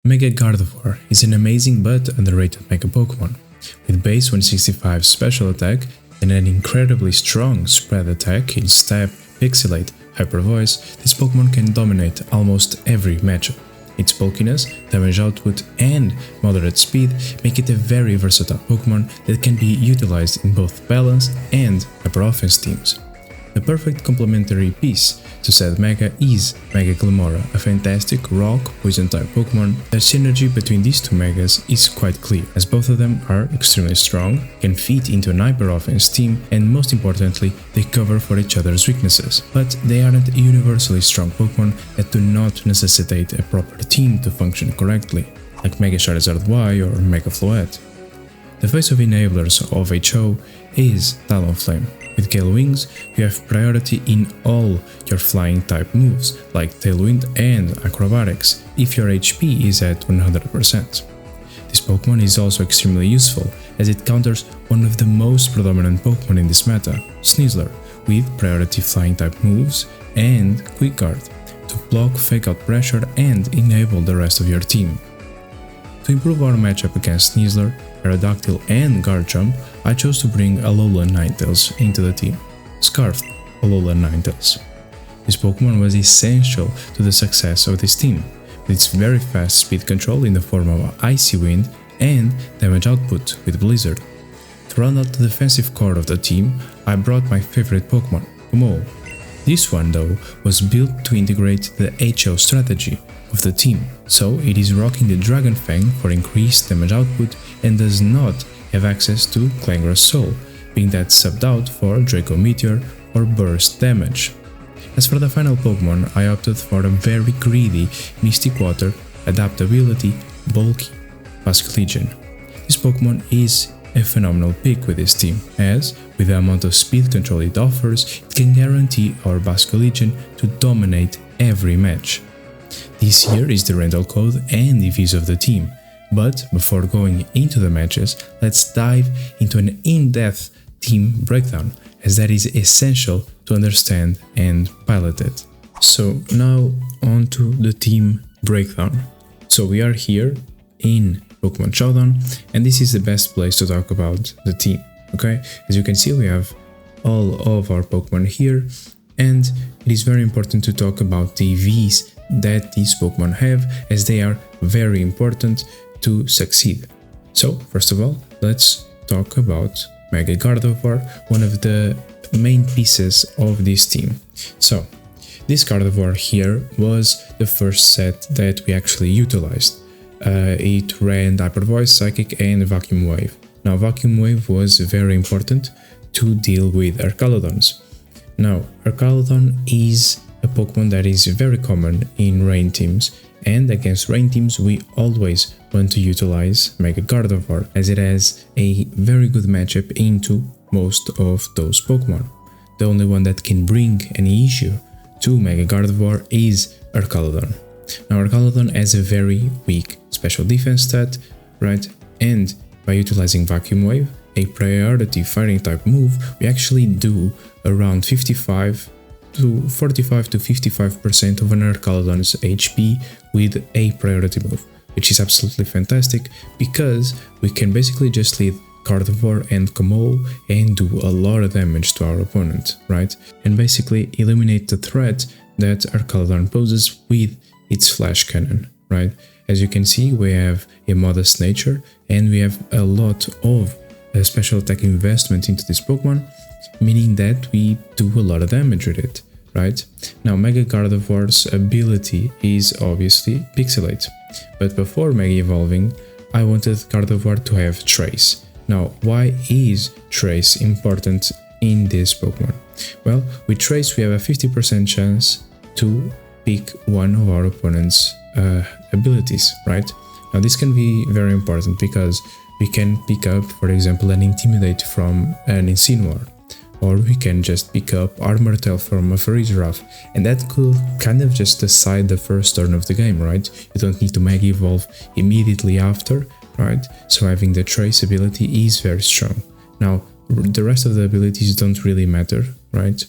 Mega Gardevoir is an amazing but underrated Mega Pokémon. With base 165 special attack and an incredibly strong spread attack in Step, Pixelate, Hyper Voice, this Pokémon can dominate almost every matchup. Its bulkiness, damage output and moderate speed make it a very versatile Pokémon that can be utilized in both balance and hyper offense teams. The perfect complementary piece to said Mega is Mega Glimmora, a fantastic rock poison type Pokémon. The synergy between these two Megas is quite clear, as both of them are extremely strong, can fit into an hyper offense team, and most importantly, they cover for each other's weaknesses. But they aren't universally strong Pokémon that do not necessitate a proper team to function correctly, like Mega Charizard Y or Mega Floette. The face of enablers of HO is Talonflame. With Gale Wings, you have priority in all your flying type moves, like Tailwind and Acrobatics, if your HP is at 100%. This Pokémon is also extremely useful, as it counters one of the most predominant Pokémon in this meta, Sneasler, with priority flying type moves and Quick Guard, to block fake out pressure and enable the rest of your team. To improve our matchup against Sneasler, Aerodactyl and Garchomp, I chose to bring Alolan Ninetales into the team. Scarfed Alolan Ninetales. This Pokémon was essential to the success of this team, with its very fast speed control in the form of Icy Wind and damage output with Blizzard. To round out the defensive core of the team, I brought my favorite Pokémon, Como. This one though was built to integrate the HO strategy of the team, so it is rocking the Dragon Fang for increased damage output and does not have access to Clangorous Soul, being that subbed out for Draco Meteor or Burst damage. As for the final Pokémon, I opted for a very greedy Mystic Water, Adaptability, Bulky Basculegion. This Pokémon is a phenomenal pick with this team, as, with the amount of speed control it offers, it can guarantee our Basculegion to dominate every match. This here is the rental code and EVs of the team, but before going into the matches, let's dive into an in-depth team breakdown, as that is essential to understand and pilot it. So now on to the team breakdown. So we are here in Pokémon Showdown, and this is the best place to talk about the team, okay? As you can see, we have all of our Pokémon here, and it is very important to talk about the EVs that these Pokémon have, as they are very important to succeed. So, first of all, let's talk about Mega Gardevoir, one of the main pieces of this team. So, this Gardevoir here was the first set that we actually utilized. It ran Hyper Voice, Psychic and Vacuum Wave. Now, Vacuum Wave was very important to deal with Arcalodons. Now, Arcalodon is a Pokémon that is very common in rain teams, and against rain teams we always want to utilize Mega Gardevoir, as it has a very good matchup into most of those Pokémon. The only one that can bring any issue to Mega Gardevoir is Arcalodon. Now, Arcalodon has a very weak special defense stat, right? And by utilizing Vacuum Wave, a priority fighting type move, we actually do around 45 to 55% of an Arcalodon's HP with a priority move, which is absolutely fantastic because we can basically just lead Gardevoir and Como and do a lot of damage to our opponent, right? And basically eliminate the threat that Arcalodon poses with its Flash Cannon, right? As you can see, we have a modest nature and we have a lot of special attack investment into this Pokémon, meaning that we do a lot of damage with it, right? Now, Mega Gardevoir's ability is obviously Pixelate, but before Mega Evolving, I wanted Gardevoir to have Trace. Now, why is Trace important in this Pokémon? Well, with Trace we have a 50% chance to pick one of our opponent's abilities, right? Now, this can be very important because we can pick up, for example, an Intimidate from an Incineroar, or we can just pick up Armor Tail from a Farigiraf, and that could kind of just decide the first turn of the game, right? You don't need to Mega Evolve immediately after, right? So having the Trace ability is very strong. Now, the rest of the abilities don't really matter, right?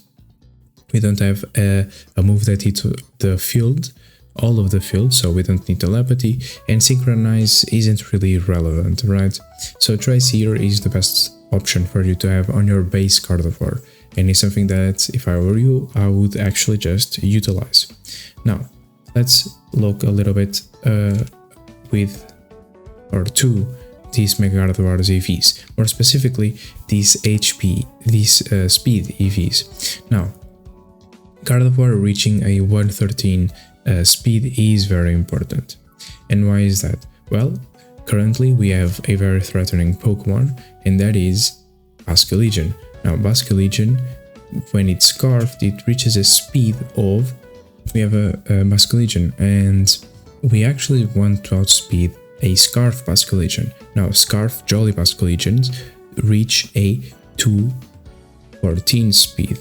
We don't have a move that hits the field all of the field, so we don't need telepathy, and synchronize isn't really relevant, right? So Trace here is the best option for you to have on your base Gardevoir, and it's something that, if I were you, I would actually just utilize. Now, let's look a little bit to these Mega Gardevoir's EVs, more specifically these speed EVs. Now, Gardevoir reaching a 113 speed is very important. And why is that? Well, currently we have a very threatening Pokemon, and that is Basculegion. Now, Basculegion, when it's scarfed, it reaches a speed of... We have a Basculegion, and we actually want to outspeed a Scarf Basculegion. Now, Scarf Jolly Basculegions reach a 214 speed.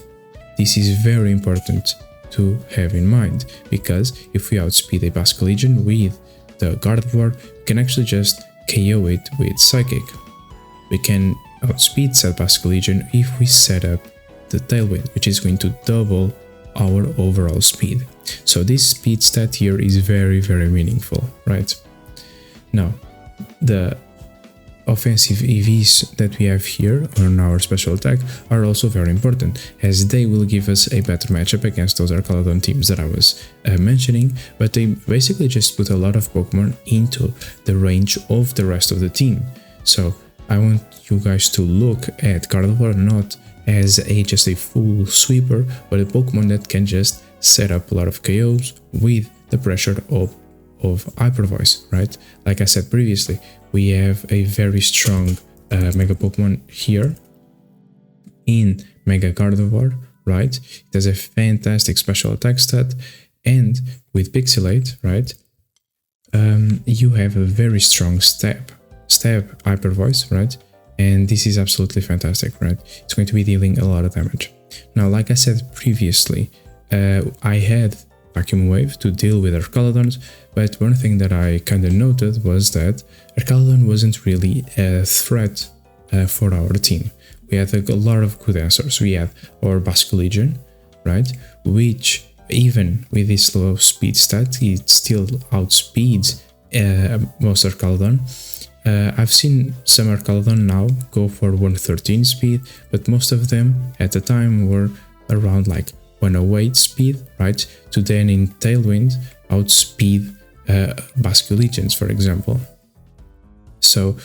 This is very important to have in mind, because if we outspeed a Basculegion with the Gardevoir, we can actually just KO it with Psychic. We can outspeed said Basculegion if we set up the Tailwind, which is going to double our overall speed. So this speed stat here is very, very meaningful, right? Now, the offensive EVs that we have here on our special attack are also very important, as they will give us a better matchup against those Arcaladon teams that I was mentioning, but they basically just put a lot of Pokemon into the range of the rest of the team. So I want you guys to look at Gardevoir not as just a full sweeper, but a Pokemon that can just set up a lot of KOs with the pressure of Hyper Voice, right? Like I said previously, we have a very strong Mega Pokemon here in Mega Gardevoir, right? It has a fantastic special attack stat, and with Pixelate, right, you have a very strong Stab Hyper Voice, right? And this is absolutely fantastic, right? It's going to be dealing a lot of damage. Now, like I said previously, I had Vacuum Wave to deal with Arcaladons, but one thing that I kind of noted was that Arcaladon wasn't really a threat for our team. We had a lot of good answers. We had our Basculegion, right, which even with this low speed stat, it still outspeeds most Arcaladon. I've seen some Arcaladon now go for 113 speed, but most of them at the time were around like 108 speed, right, to then in Tailwind outspeed Basculegions, for example. So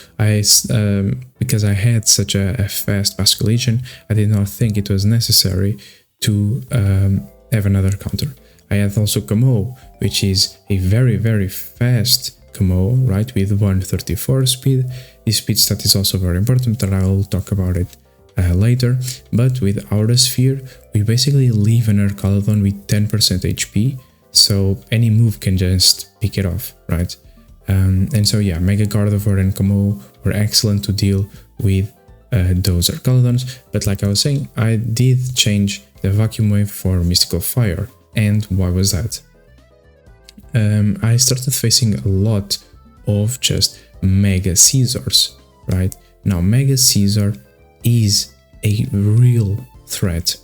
because I had such a fast Basculegion, I did not think it was necessary to have another counter. I had also Camo, which is a very, very fast Camo, right, with 134 speed. This speed stat is also very important, and I will talk about it later. But with Aura Sphere, we basically leave an Arcaladon with 10% HP, so any move can just pick it off, right? And so yeah, Mega Gardevoir and Camo were excellent to deal with those Arcaladons, but like I was saying, I did change the Vacuum Wave for Mystical Fire. And why was that? I started facing a lot of just Mega Scizors, right? Now, Mega Scizor is a real threat.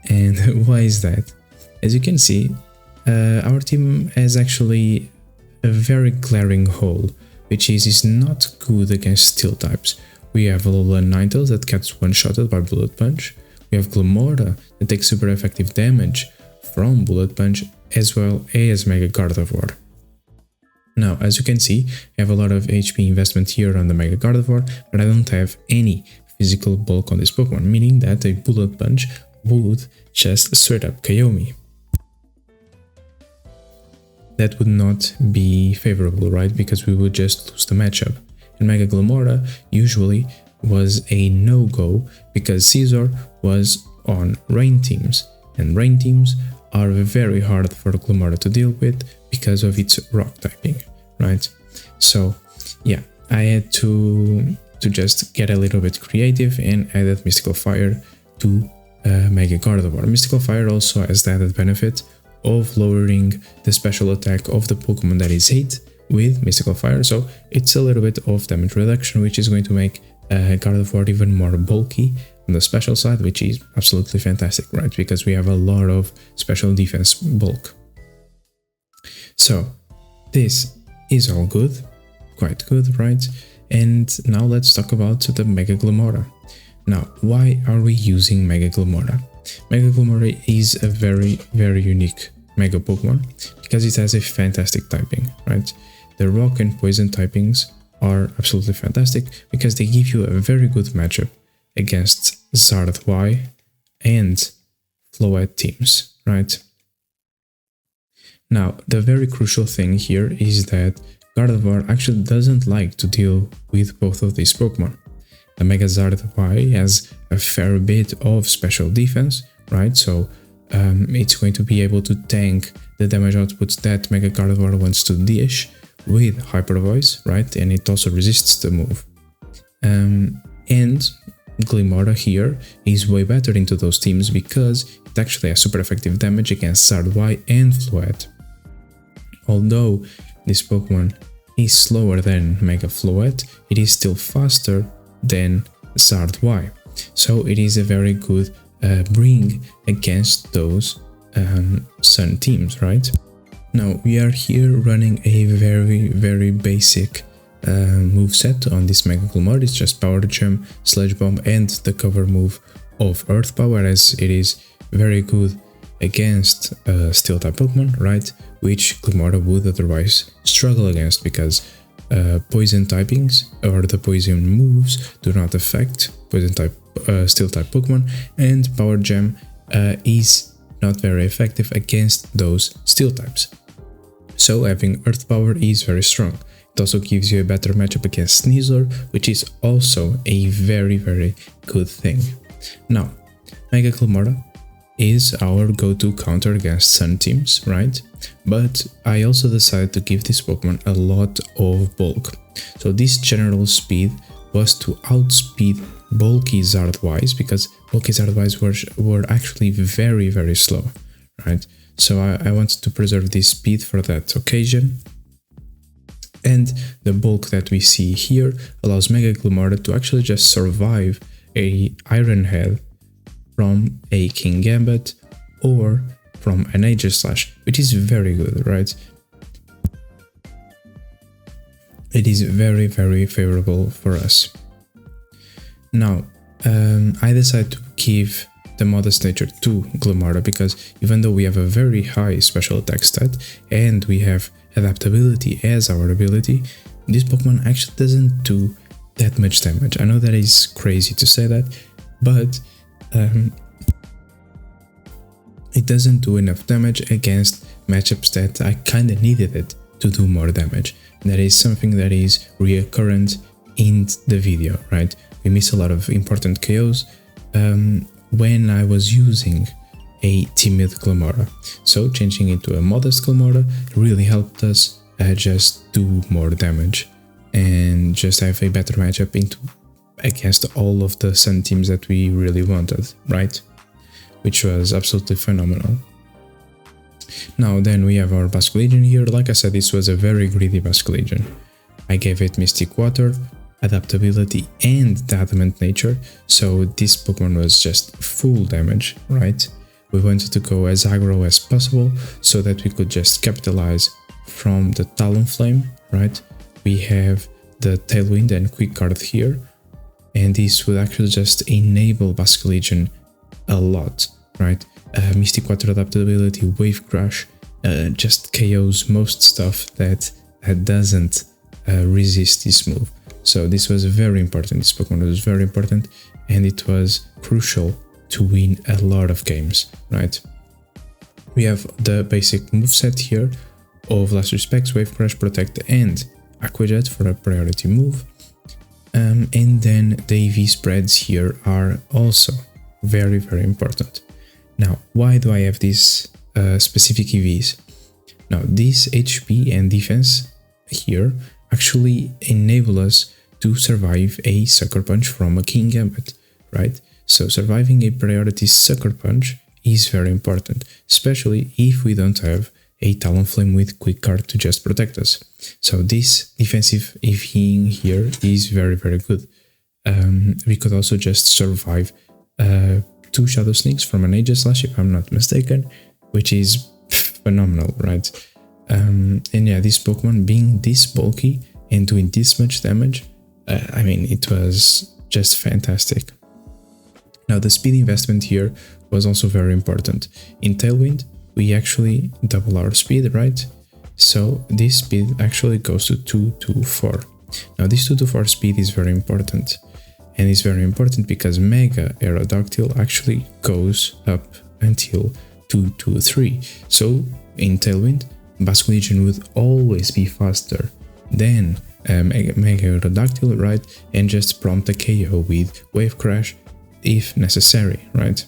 And why is that? As you can see, our team has actually a very glaring hole, which is not good against Steel types. We have Alolan Ninetales that gets one-shotted by Bullet Punch. We have Glimmora that takes super effective damage from Bullet Punch, as well as Mega Gardevoir. Now, as you can see, I have a lot of HP investment here on the Mega Gardevoir, but I don't have any physical bulk on this Pokemon, meaning that a Bullet Punch would just straight up KO me. That would not be favorable, right? Because we would just lose the matchup. And Mega Glimmora usually was a no-go because Scizor was on rain teams, and rain teams are very hard for Glimmora to deal with because of its rock typing, right? So yeah, I had to just get a little bit creative and added Mystical Fire to Mega Gardevoir. Mystical Fire also has the added benefit of lowering the special attack of the Pokemon that is hit with Mystical Fire, so it's a little bit of damage reduction, which is going to make Gardevoir even more bulky on the special side, which is absolutely fantastic, right? Because we have a lot of special defense bulk. So this is all good, quite good, right? And now let's talk about the Mega Glimmora. Now, why are we using Mega Glimmora? Mega Glimmora is a very unique Mega Pokemon because it has a fantastic typing, right? The Rock and Poison typings are absolutely fantastic because they give you a very good matchup against Zard Y and Floette teams, right? Now, the very crucial thing here is that Gardevoir actually doesn't like to deal with both of these Pokemon. The M-Zard Y has a fair bit of special defense, right? So it's going to be able to tank the damage outputs that Mega Gardevoir wants to dish with Hyper Voice, right? And it also resists the move. And Glimmora here is way better into those teams because it actually has super effective damage against Zard Y and Floette. Although this Pokemon is slower than Mega Floette, it is still faster than Zard Y. So it is a very good bring against those Sun teams, right? Now we are here running a very basic moveset on this Mega Glimmora. It's just Power Gem, Sludge Bomb and the cover move of Earth Power, as it is very good against Steel type Pokemon, right? Which Glimmora would otherwise struggle against because poison typings or the poison moves do not affect poison type Steel type Pokemon, and Power Gem is not very effective against those Steel types. So having Earth Power is very strong. It also gives you a better matchup against Sneasler, which is also a very good thing. Now, Mega Glimmora is our go-to counter against Sun teams, right? But I also decided to give this Pokemon a lot of bulk. So this general speed was to outspeed bulky Zard Ys, because bulky Zard Ys were actually very slow, right? So I wanted to preserve this speed for that occasion. And the bulk that we see here allows Mega Glimmora to actually just survive a Iron Head from a Kingambit or from an Aegislash, which is very good, right? It is very favorable for us. Now, I decided to give the Modest Nature to Glimmora because even though we have a very high special attack stat and we have adaptability as our ability, this Pokemon actually doesn't do that much damage. I know that is crazy to say that, but it doesn't do enough damage against matchups that I kinda needed it to do more damage. And that is something that is recurrent in the video, right? We miss a lot of important KOs when I was using a timid Glimmora. So changing into a modest Glimmora really helped us just do more damage and just have a better matchup against all of the Sun teams that we really wanted, right? Which was absolutely phenomenal. Now then we have our Basculegion here. Like I said, this was a very greedy Basculegion. I gave it Mystic Water, adaptability and the Adamant Nature, so this Pokemon was just full damage, right? We wanted to go as aggro as possible so that we could just capitalize from the Talonflame, right? We have the Tailwind and Quick Guard here, and this would actually just enable Basculegion a lot, right? Mystic Water, adaptability, Wave Crash, just KOs most stuff that doesn't resist this move. So this was very important. This Pokemon was very important, and it was crucial to win a lot of games, right? We have the basic moveset here of Last Respects, Wave Crash, Protect and Aqua Jet for a priority move. And then the EV spreads here are also very important. Now, why do I have these specific EVs? Now, this HP and defense here actually enable us to survive a Sucker Punch from a Kingambit, right? So surviving a priority Sucker Punch is very important, especially if we don't have a Talonflame with Quick Guard to just protect us. So this defensive EVing here is very good. We could also just survive 2 Shadow Sneaks from an Aegislash, if I'm not mistaken, which is phenomenal, right? And yeah, this Pokemon being this bulky and doing this much damage, I mean, it was just fantastic. Now, the speed investment here was also very important. In Tailwind, we actually double our speed, right? So this speed actually goes to 224. Now, this 224 speed is very important. And it's very important because Mega Aerodactyl actually goes up until 223. So in Tailwind, Basculegion would always be faster than Mega Aerodactyl, right? And just prompt a KO with Wave Crash if necessary, right?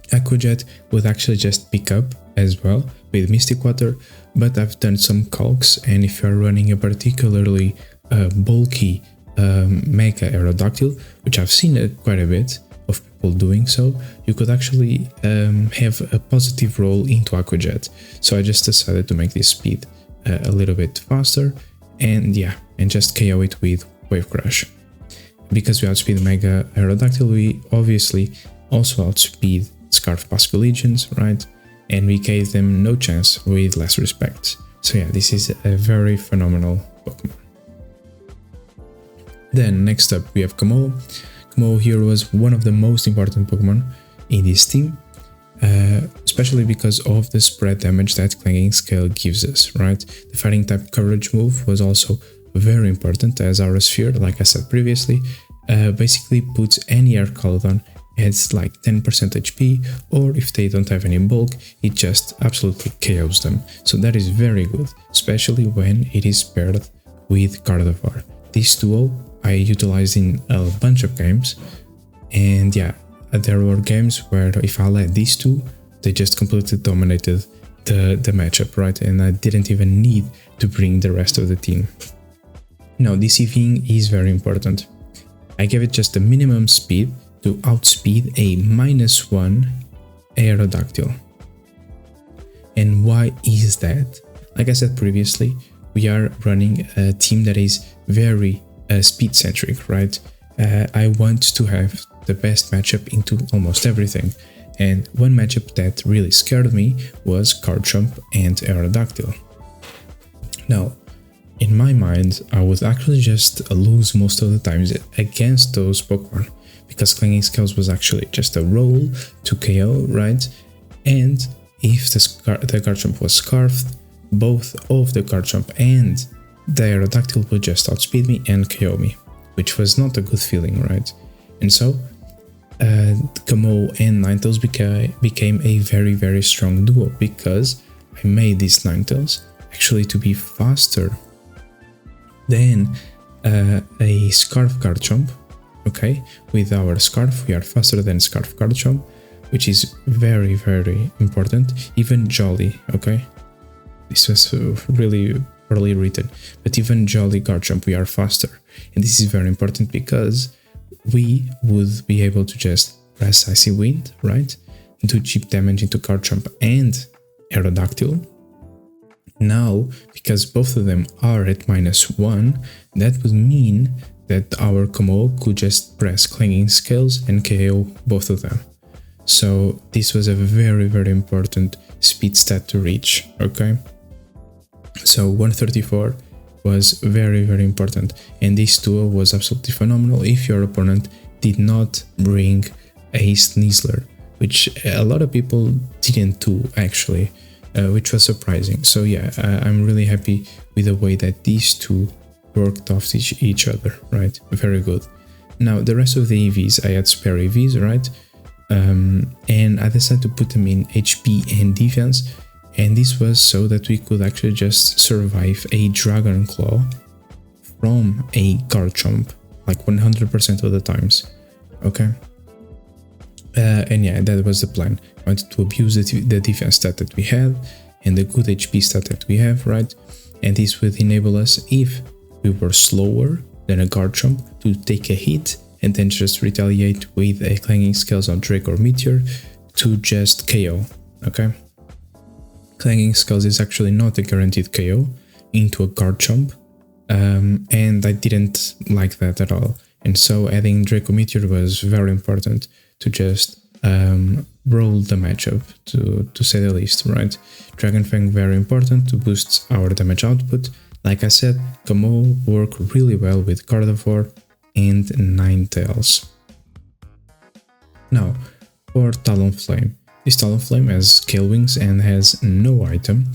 Aquajet would actually just pick up as well with Mystic Water, but I've done some calcs, and if you're running a particularly bulky Mega Aerodactyl, which I've seen quite a bit of people doing so, you could actually have a positive roll into Aquajet. So I just decided to make this speed a little bit faster, and yeah, and just KO it with Wave Crash. Because we outspeed Mega Aerodactyl, we obviously also outspeed Scarf Basculegions, right? And we gave them no chance with less respect. So yeah, this is a very phenomenal Pokemon. Then next up we have Kommo. Kommo here was one of the most important Pokemon in this team, especially because of the spread damage that Clanging Scale gives us, right? The Fighting type coverage move was also very important, as Aura Sphere, like I said previously, basically puts any Archaludon at like 10% HP, or if they don't have any bulk, it just absolutely KOs them. So that is very good, especially when it is paired with Gardevoir. This duo I utilized in a bunch of games, and yeah, there were games where if I led these two, they just completely dominated the matchup, right? And I didn't even need to bring the rest of the team. Now, this EVing is very important. I gave it just the minimum speed to outspeed a -1 Aerodactyl. And why is that? Like I said previously, we are running a team that is very speed-centric, right? I want to have the best matchup into almost everything. And one matchup that really scared me was Garchomp and Aerodactyl. Now, in my mind, I would actually just lose most of the times against those Pokemon, because Clanging Scales was actually just a roll to KO, right? And if the Garchomp was Scarfed, both of the Garchomp and the Aerodactyl would just outspeed me and KO me, which was not a good feeling, right? And so, Kommo and Ninetales became a very, very strong duo, because I made these Ninetales actually to be faster than a Scarf Garchomp, okay? With our Scarf, we are faster than Scarf Garchomp, which is very, very important. Even Jolly, okay? This was really poorly written, but even Jolly Garchomp, we are faster. And this is very important because we would be able to just press Icy Wind, right? Do cheap damage into Garchomp and Aerodactyl. Now, because both of them are at -1, that would mean that our Kommo could just press Clanging Scales and KO both of them. So this was a very, very important speed stat to reach, okay? So 134 was very, very important, and this duo was absolutely phenomenal if your opponent did not bring a Sneasler, which a lot of people didn't do actually, which was surprising. So yeah, I'm really happy with the way that these two worked off each other, right? Very good. Now, the rest of the EVs, I had spare EVs, right? And I decided to put them in HP and defense, and this was so that we could actually just survive a Dragon Claw from a Garchomp, like 100% of the times, okay? And yeah, that was the plan. I wanted to abuse the defense stat that we had and the good HP stat that we have, right? And this would enable us, if we were slower than a Garchomp, to take a hit and then just retaliate with a Clanging Scales on Drake or Meteor to just KO, okay? Clanging Scales is actually not a guaranteed KO into a Garchomp, and I didn't like that at all. And so adding Draco Meteor was very important to just roll the matchup, to say the least, right? Dragon Fang very important to boost our damage output. Like I said, Camo work really well with Gardevoir and Ninetales. Now, for Talonflame. This Talonflame has Scale Wings and has no item.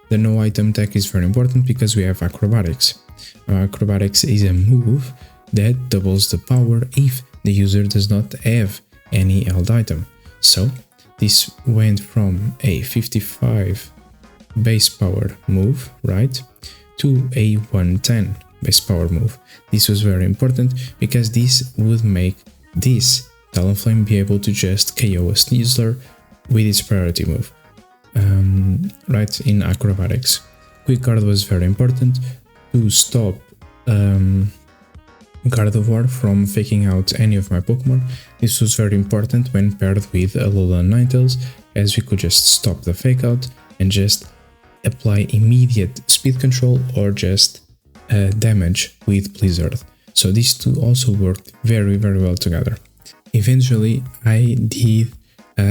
The no item tech is very important because we have Acrobatics. Acrobatics is a move that doubles the power if the user does not have any held item. So this went from a 55 base power move, right, to a 110 base power move. This was very important because this would make this Talonflame be able to just KO a Sneasler with its priority move, right, in Acrobatics. Quick Guard was very important to stop Gardevoir from faking out any of my Pokemon. This was very important when paired with Alolan Ninetales, as we could just stop the fake out and just apply immediate speed control or just damage with Blizzard. So these two also worked very well together. Eventually I did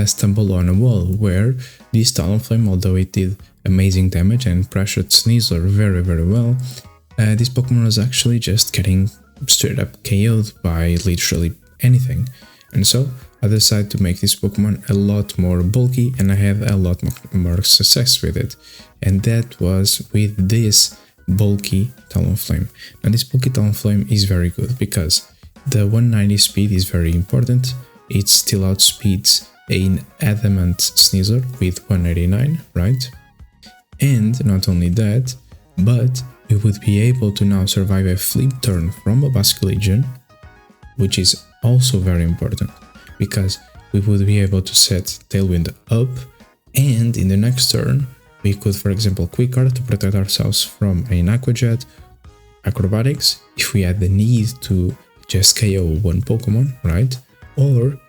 stumble on a wall where this Talonflame, although it did amazing damage and pressured Sneasler very well, this Pokemon was actually just getting straight up KO'd by literally anything. And so I decided to make this Pokemon a lot more bulky, and I had a lot more success with it. And that was with this bulky Talonflame. Now this bulky Talonflame is very good because the 190 speed is very important. It still outspeeds an Adamant Sneasler with 189, right? And not only that, but we would be able to now survive a flip turn from a Basculegion, which is also very important because we would be able to set Tailwind up, and in the next turn we could, for example, Quick Guard to protect ourselves from an Aqua Jet, Acrobatics if we had the need to just KO one Pokemon, right? Or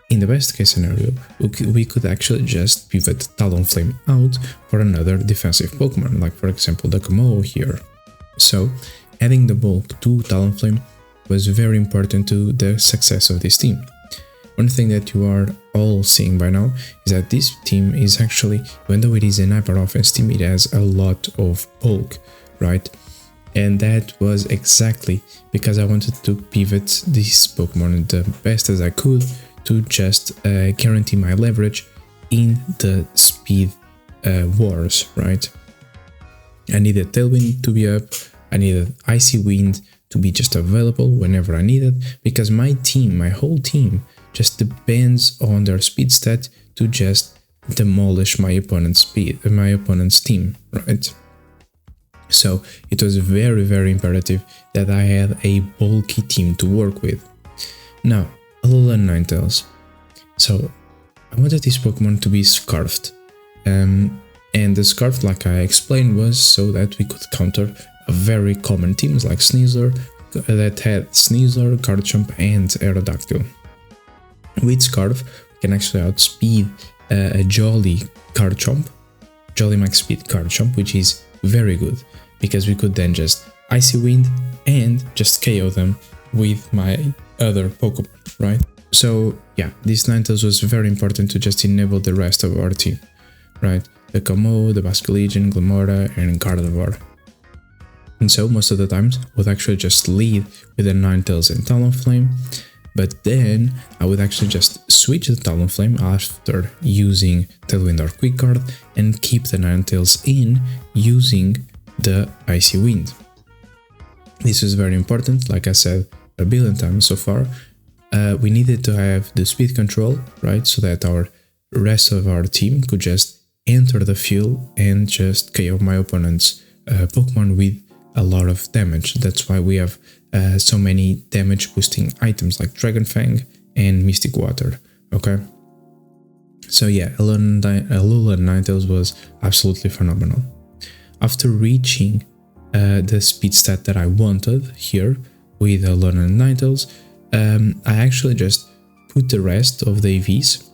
in the best case scenario, we could actually just pivot Talonflame out for another defensive Pokemon, like for example the Camo here. So adding the bulk to Talonflame was very important to the success of this team. One thing that you are all seeing by now is that this team is actually, even though it is an hyper offense team, it has a lot of bulk, right? And that was exactly because I wanted to pivot this Pokemon the best as I could to just guarantee my leverage in the speed wars, right? I needed Tailwind to be up, I needed Icy Wind to be just available whenever I needed, because my team, my whole team, just depends on their speed stat to just demolish my opponent's team, right? So it was very imperative that I had a bulky team to work with. Now, Alolan Ninetales. So I wanted this Pokemon to be Scarfed. And the Scarf, like I explained, was so that we could counter very common teams like Sneasler that had Sneasler, Garchomp and Aerodactyl. With Scarf, we can actually outspeed a Jolly Garchomp, Jolly Max Speed Garchomp, which is very good because we could then just Icy Wind and just KO them with my other Pokemon, right? So yeah, this Ninetales was very important to just enable the rest of our team, right? The Camo, the Basculegion, Glimmora and Gardevoir. And so most of the times I would actually just lead with the Ninetales and Talonflame, but then I would actually just switch the Talonflame after using Tailwind or Quick Guard and keep the Ninetales in using the Icy Wind. This was very important, like I said a billion times so far. We needed to have the speed control, right, so that our rest of our team could just enter the field and just KO my opponent's Pokemon with a lot of damage. That's why we have so many damage boosting items like Dragon Fang and Mystic Water, okay? So yeah, Alolan Ninetales was absolutely phenomenal. After reaching the speed stat that I wanted here with Alolan Ninetales, I actually just put the rest of the EVs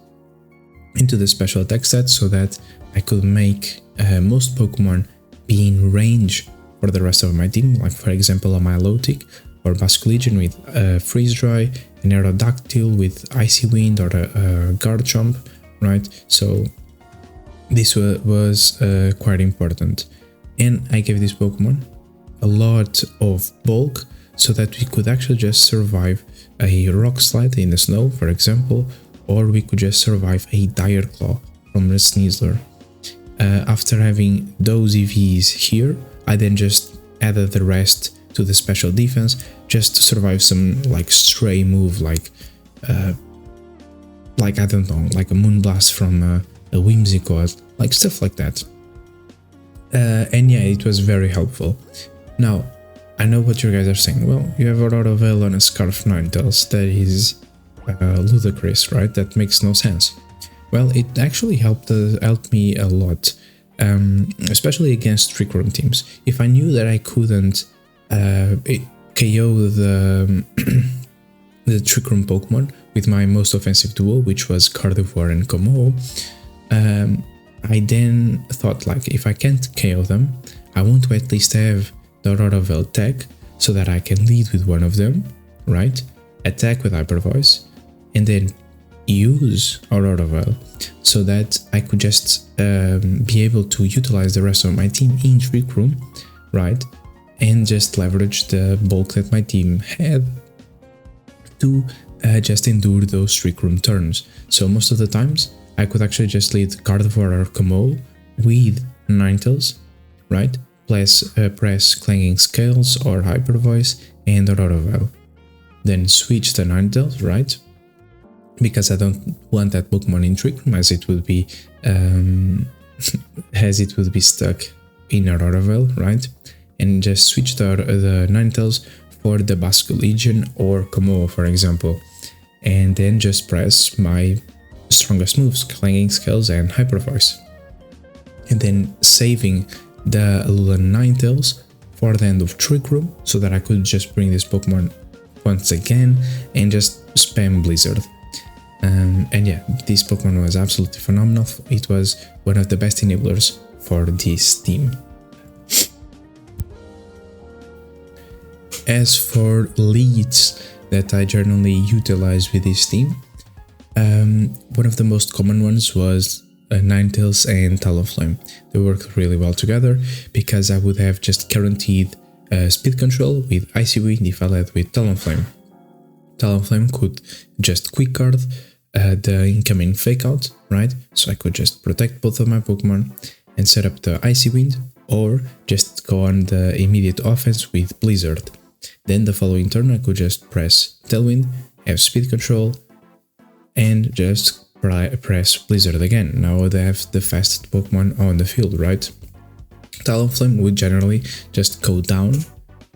into the special attack stat so that I could make most Pokemon be in range for the rest of my team. Like for example, on my Milotic, or Basculegion with Freeze Dry, an Aerodactyl with Icy Wind, or a Garchomp, right? So this was quite important. And I gave this Pokemon a lot of bulk so that we could actually just survive a Rock Slide in the snow, for example, or we could just survive a Dire Claw from the Sneasler. After having those EVs here, I then just added the rest to the special defense just to survive some like stray move, like I don't know, like a Moonblast from a Whimsicott, like stuff like that. And yeah, it was very helpful. Now, I know what you guys are saying. Well, you have a lot of Veil on a Scarf Ninetales. That is ludicrous, right? That makes no sense. Well, it actually helped me a lot, especially against Trick Room teams. If I knew that I couldn't KO the Trick Room Pokemon with my most offensive duo, which was Gardevoir and Glimmora, I then thought, like, if I can't KO them, I want to at least have the Aurora Veil tech so that I can lead with one of them, right? Attack with Hyper Voice, and then use Aurora Veil so that I could just be able to utilize the rest of my team in Trick Room, right? And just leverage the bulk that my team had to just endure those Trick Room turns. So most of the times I could actually just lead Gardevoir or Glimmora with Ninetales, right? Press Clanging Scales or Hyper Voice and Aurora Veil. Then switch the Ninetales, right? Because I don't want that Pokemon in Trick Room, as it would be stuck in Aurora Veil, right? And just switch the Ninetales for the Basculegion or Glimmora, for example, and then just press my strongest moves, Clanging Scales and Hyper Voice, and then saving the Alolan Ninetales for the end of Trick Room so that I could just bring this Pokemon once again and just spam Blizzard. And yeah, this Pokemon was absolutely phenomenal. It was one of the best enablers for this team. As for leads that I generally utilize with this team, one of the most common ones was Ninetales and Talonflame. They worked really well together because I would have just guaranteed speed control with Icy Wind if I led with Talonflame. Talonflame could just quick guard the incoming fake out, right? So I could just protect both of my Pokemon and set up the Icy Wind, or just go on the immediate offense with Blizzard. Then the following turn I could just press Tailwind, have speed control, and just press Blizzard again. Now I have the fastest Pokemon on the field, right? Talonflame would generally just go down,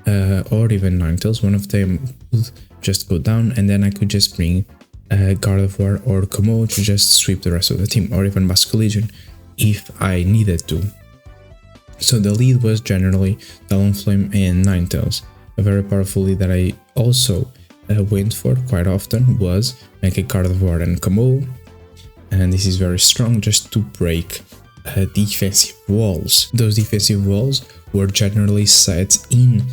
or even Ninetales, one of them would just go down, and then I could just bring Gardevoir or Glimmora to just sweep the rest of the team, or even Basculegion if I needed to. So the lead was generally Talonflame and Ninetales. A very powerful lead that I also went for quite often was Mega Gardevoir and Glimmora, and this is very strong just to break defensive walls. Those defensive walls were generally set in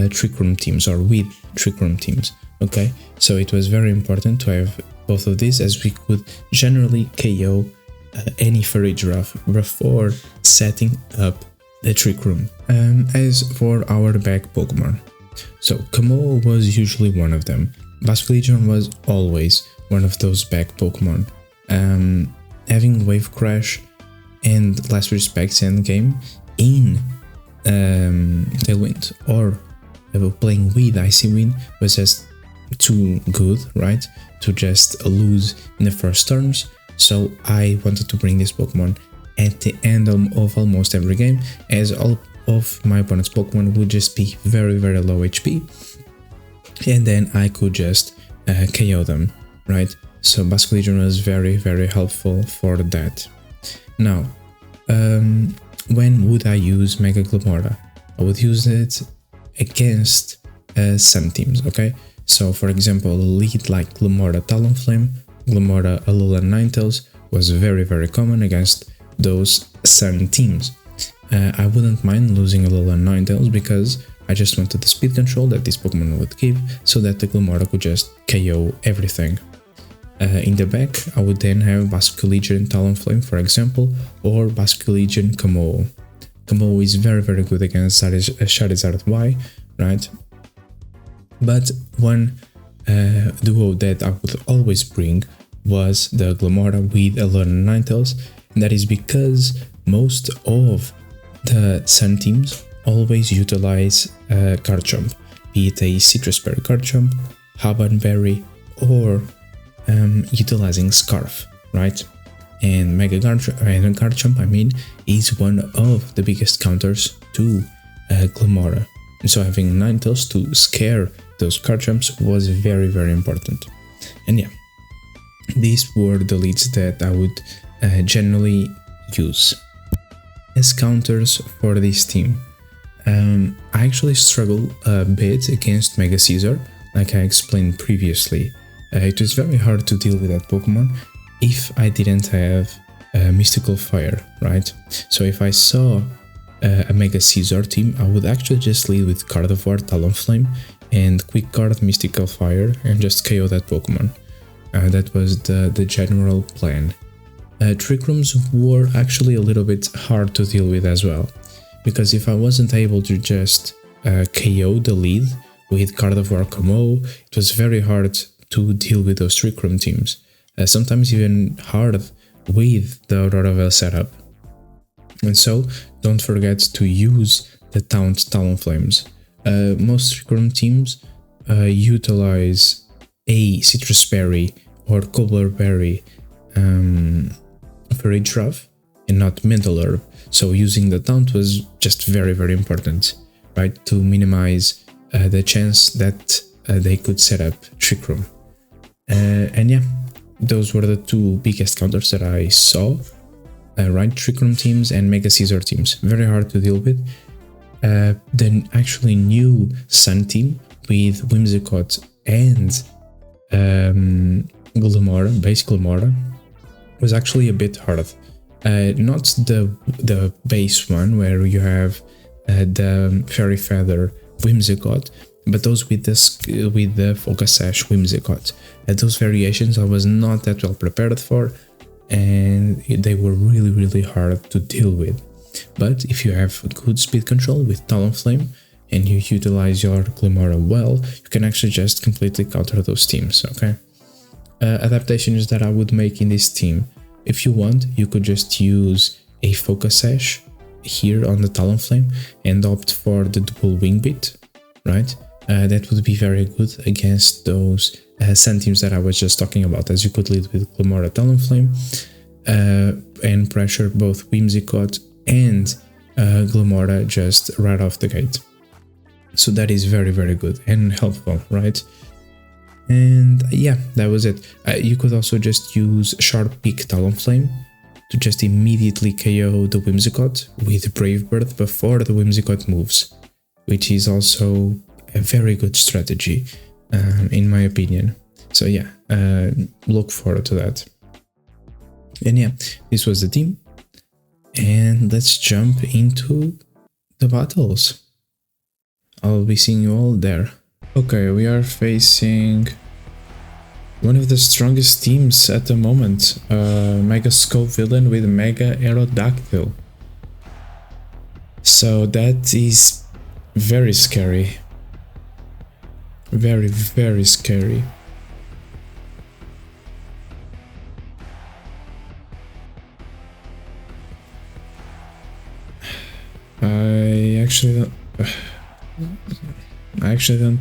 Trick Room teams or with Trick Room teams, okay? So it was very important to have both of these, as we could generally KO any furry giraffe before setting up the Trick Room. As for our back Pokemon, so Glimmora was usually one of them. Basculegion was always one of those back Pokemon. Having Wave Crash and Last Respects endgame in Tailwind, or playing with Icy Wind, was just too good, right? To just lose in the first turns. So I wanted to bring this Pokemon at the end of almost every game, as all of my opponent's Pokemon would just be very, very low HP, and then I could just KO them, right? So Basculegion was very, very helpful for that. Now, when would I use Mega Glimmora? I would use it against some teams, okay? So for example, a lead like Glimmora Talonflame, Glimmora Alolan Ninetales was very, very common against those Sun teams. I wouldn't mind losing Alolan Ninetales because I just wanted the speed control that this Pokemon would give, so that the Glimmora could just KO everything. In the back, I would then have Basculegion Talonflame, for example, or Basculegion Camo. Camo is very good against Charizard Y, right? But one duo that I would always bring was the Glimmora with Alolan Ninetales, and that is because most of the Sun teams always utilize Garchomp, be it a Citrus Berry Garchomp, Haban Berry, or utilizing Scarf, right? And Mega Garchomp, I mean, is one of the biggest counters to Glimmora. And so having Ninetales to scare those Garchomps was very important. And yeah, these were the leads that I would generally use as counters for this team. I actually struggle a bit against Mega Caesar, like I explained previously. It was very hard to deal with that Pokemon if I didn't have Mystical Fire, right? So if I saw a Mega Caesar team, I would actually just lead with Gardevoir, Talonflame, and Quick Guard, Mystical Fire, and just KO that Pokemon. That was the general plan. Trick Rooms were actually a little bit hard to deal with as well, because if I wasn't able to just KO the lead with Gardevoir Camo, it was very hard to deal with those Trick Room teams. Sometimes even hard with the Aurora Veil setup. And so, don't forget to use the Taunt Talonflames. Most Trick Room teams utilize a Citrus Berry or Cobbler Berry for each rough, and not Mental Herb. So using the Taunt was just very important, right? To minimize the chance that they could set up Trick Room. And yeah, those were the two biggest counters that I saw, right? Trick Room teams and Mega Caesar teams. Very hard to deal with. The actually new Sun team with Whimsicott and Glimmora, base Glimmora, was actually a bit hard. Not the base one where you have the Fairy Feather Whimsicott, but those with the Focus Sash Whimsicott. Those variations I was not that well prepared for, and they were really hard to deal with. But if you have good speed control with Talonflame and you utilize your Glimmora well, you can actually just completely counter those teams, okay? Adaptations that I would make in this team: if you want, you could just use a Focus Sash here on the Talonflame and opt for the dual Wing Beat, right? That would be very good against those Sun teams that I was just talking about, as you could lead with Glimmora Talonflame and pressure both Whimsicott and Glimmora just right off the gate. So that is very good and helpful, right? And yeah, that was it. You could also just use Sharp Peak Talonflame to just immediately KO the Whimsicott with Brave Bird before the Whimsicott moves, which is also a very good strategy, in my opinion. So yeah, look forward to that. And yeah, this was the team, and let's jump into the battles. I'll be seeing you all there. Okay, we are facing one of the strongest teams at the moment, Mega Scovillain with Mega Aerodactyl. So that is very scary. Very scary. I actually don't.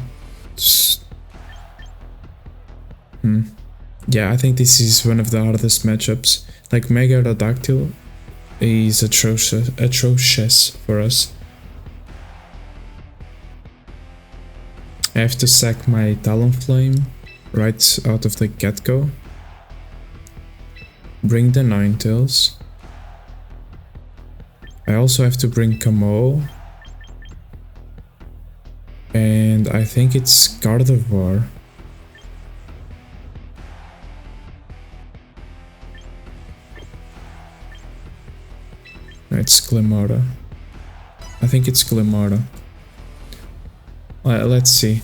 Yeah, I think this is one of the hardest matchups. Like, Mega Aerodactyl is atrocious for us. I have to sack my Talonflame right out of the get-go. Bring the Ninetales. I also have to bring Camo. And I think it's Gardevoir. It's Glimmora. I think it's Glimmora. Let's see.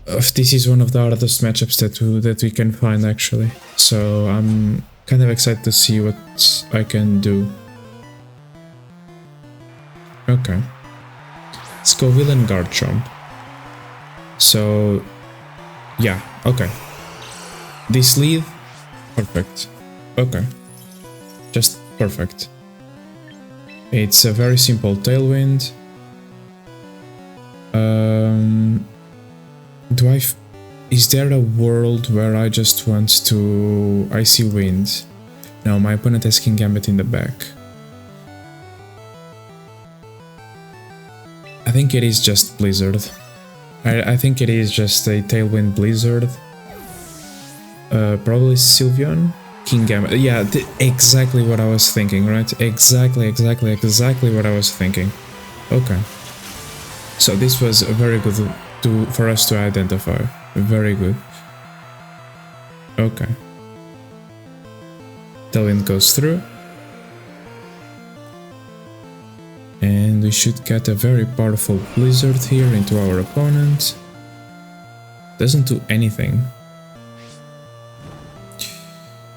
This is one of the hardest matchups that we can find actually. So I'm kind of excited to see what I can do. Okay. Mega Gardevoir. So yeah, okay. This lead, perfect. Okay. Just perfect. It's a very simple Tailwind. Is there a world where I just want to Icy Wind? No, my opponent has King Gambit in the back. I think it is just Blizzard. I think it is just a Tailwind Blizzard. Probably Sylveon. King Gambit. Yeah, exactly what I was thinking, right? Exactly what I was thinking. Okay. So this was very good for us to identify. Very good. Okay. Tailwind goes through. And we should get a very powerful Blizzard here into our opponent. Doesn't do anything.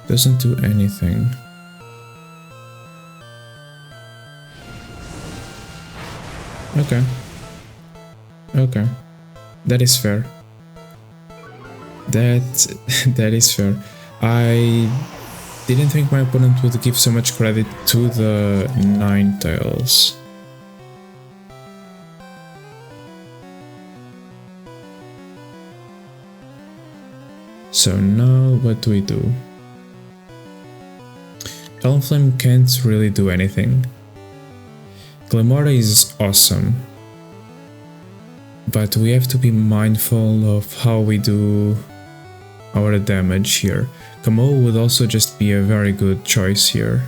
Doesn't do anything. Okay. Okay. That is fair. That is fair. I didn't think my opponent would give so much credit to the Ninetales. So now what do we do? Talonflame can't really do anything. Glimmora is awesome. But we have to be mindful of how we do our damage here. Camo would also just be a very good choice here.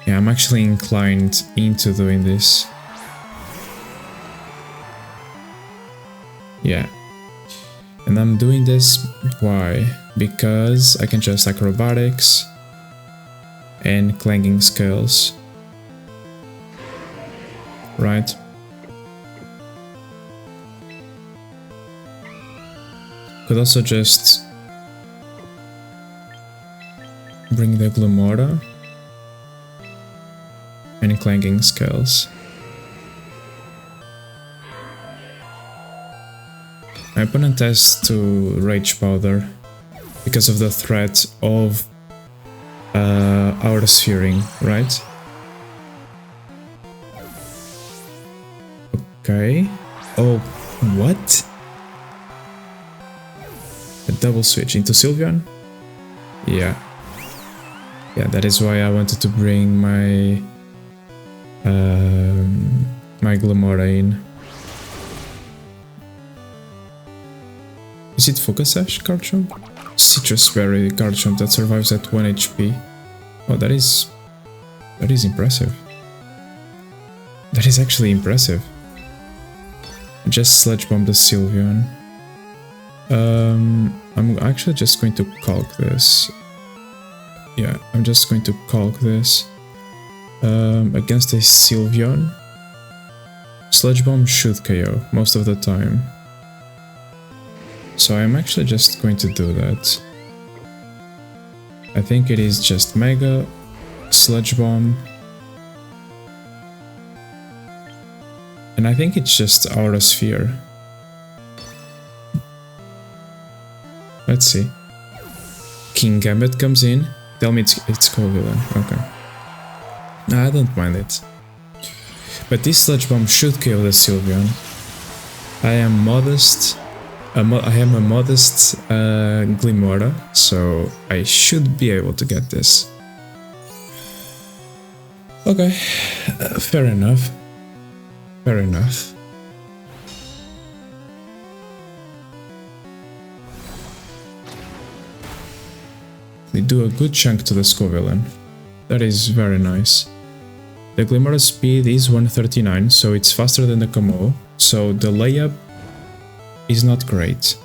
Yeah, I'm actually inclined into doing this. Yeah. And I'm doing this, why? Because I can just Acrobatics and Clanging Scales. Right? Could also just bring the Glimmora and Clanging Scales. My opponent has to Rage Powder because of the threat of Aura Sphering, right? Okay. Oh, what? A double switch into Sylveon? Yeah. Yeah, that is why I wanted to bring my my Glimmora in. Is it Focus Sash Garchomp? Citrus Berry Garchomp that survives at 1 HP. Oh, that is impressive. That is actually impressive. Just Sledge Bomb the Sylveon. I'm actually just going to Calc this. Yeah, I'm just going to Calc this. Against a Sylveon. Sledge Bomb should KO most of the time. So I'm actually just going to do that. I think it is just Mega, Sledge Bomb, and I think it's just Aura Sphere. Let's see. King Gambit comes in. Tell me it's M-Scovillain. Okay. No, I don't mind it. But this Sledge Bomb should kill the Sylveon. I am modest. I am a modest Glimmora, so I should be able to get this. Okay, fair enough. Fair enough. We do a good chunk to the Mscovillain. That is very nice. The Glimmora speed is 139, so it's faster than the Camo, so the layup is not great.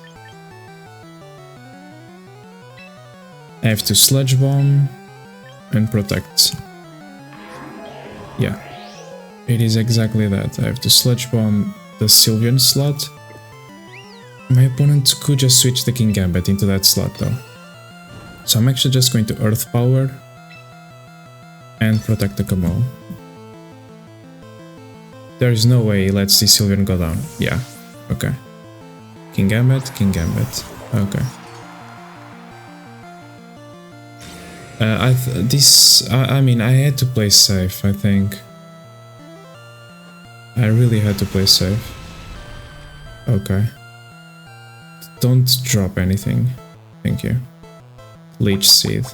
I have to Sledge Bomb and Protect. Yeah, it is exactly that. I have to Sludge Bomb the Sylveon slot. My opponent could just switch the Kingambit into that slot though. So I'm actually just going to Earth Power and protect the Camo. There is no way he lets the Sylveon go down. Yeah, okay. Kingambit, Kingambit. Okay. I mean, I had to play safe, I think. I really had to play safe. Okay. Don't drop anything. Thank you. Leech Seed.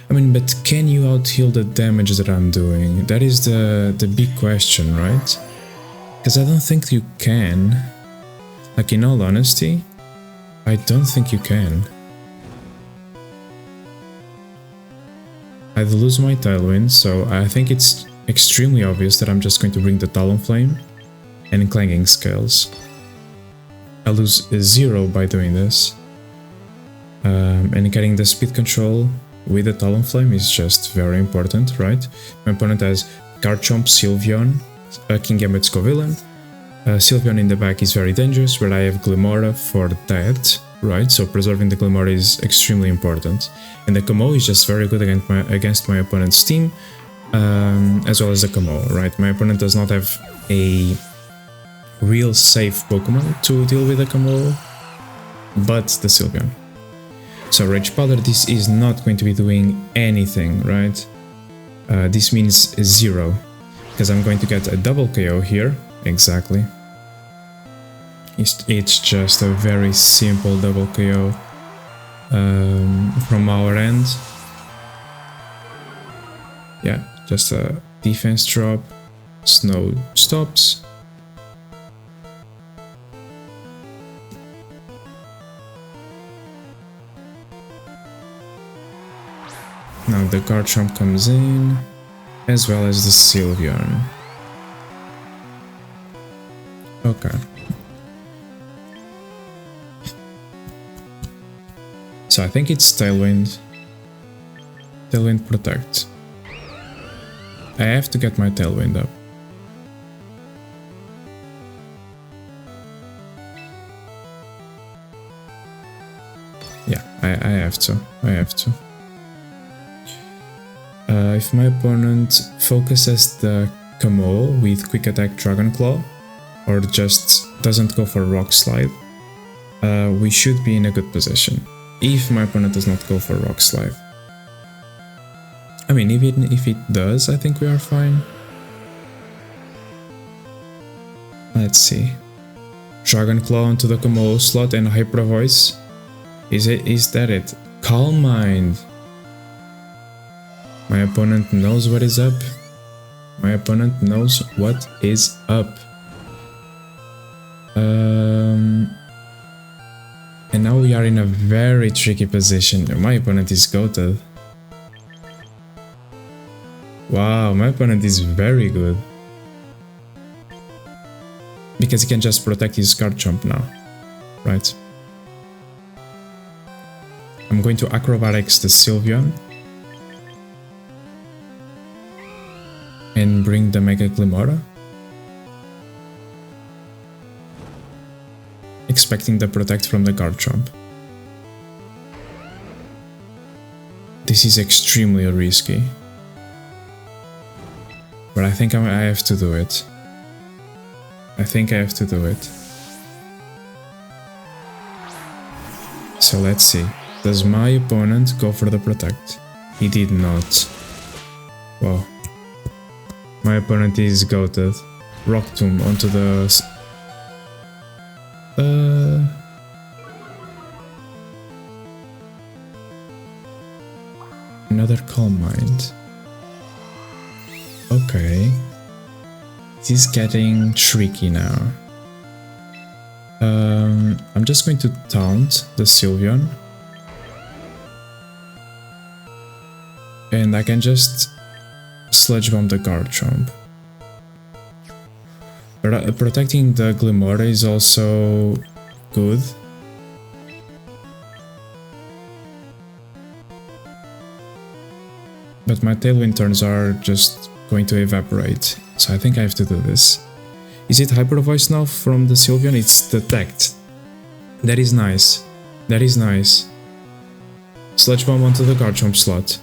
I mean, but can you out-heal the damage that I'm doing? That is the big question, right? Because I don't think you can. Like, in all honesty, I don't think you can. I'd lose my Tailwind, so I think it's extremely obvious that I'm just going to bring the Talonflame and Clanging Scales. I lose 0 by doing this. And getting the speed control with the Talonflame is just very important, right? My opponent has Garchomp, Sylveon, Kingambit, M-Scovillain. Sylveon in the back is very dangerous, but I have Glimmora for that, right? So preserving the Glimmora is extremely important. And the Camo is just very good against my opponent's team, as well as the Camo, right? My opponent does not have a real safe Pokemon to deal with the Camo, but the Sylveon. So Rage Powder, this is not going to be doing anything, right? This means 0, because I'm going to get a double KO here, exactly. It's just a very simple double KO from our end. Yeah, just a defense drop, Snow stops. Now the Garchomp comes in, as well as the Sylveon. Okay. So I think it's Tailwind. Tailwind Protect. I have to get my Tailwind up. Yeah, I have to. I have to. If my opponent focuses the Camo with Quick Attack Dragon Claw, or just doesn't go for Rock Slide, we should be in a good position. If my opponent does not go for Rock Slide. I mean, even if it does, I think we are fine. Let's see. Dragon Claw onto the Camo slot and Hyper Voice. Is that it? Calm Mind. My opponent knows what is up. My opponent knows what is up. And now we are in a very tricky position. My opponent is goated. Wow, my opponent is very good. Because he can just protect his Garchomp now, right? I'm going to Acrobatics the Sylveon. And bring the Mega Glimmora. Expecting the Protect from the Garchomp. This is extremely risky. But I think I have to do it. I think I have to do it. So let's see. Does my opponent go for the Protect? He did not. Wow. My opponent is goated. Rock Tomb onto the... Another Calm Mind. Okay. This is getting tricky now. I'm just going to taunt the Sylveon. And I can just Sludge Bomb the Garchomp. Protecting the Glimmora is also good. But my Tailwind turns are just going to evaporate. So I think I have to do this. Is it Hyper Voice now from the Sylveon? It's detect. That is nice. That is nice. Sludge Bomb onto the Garchomp slot.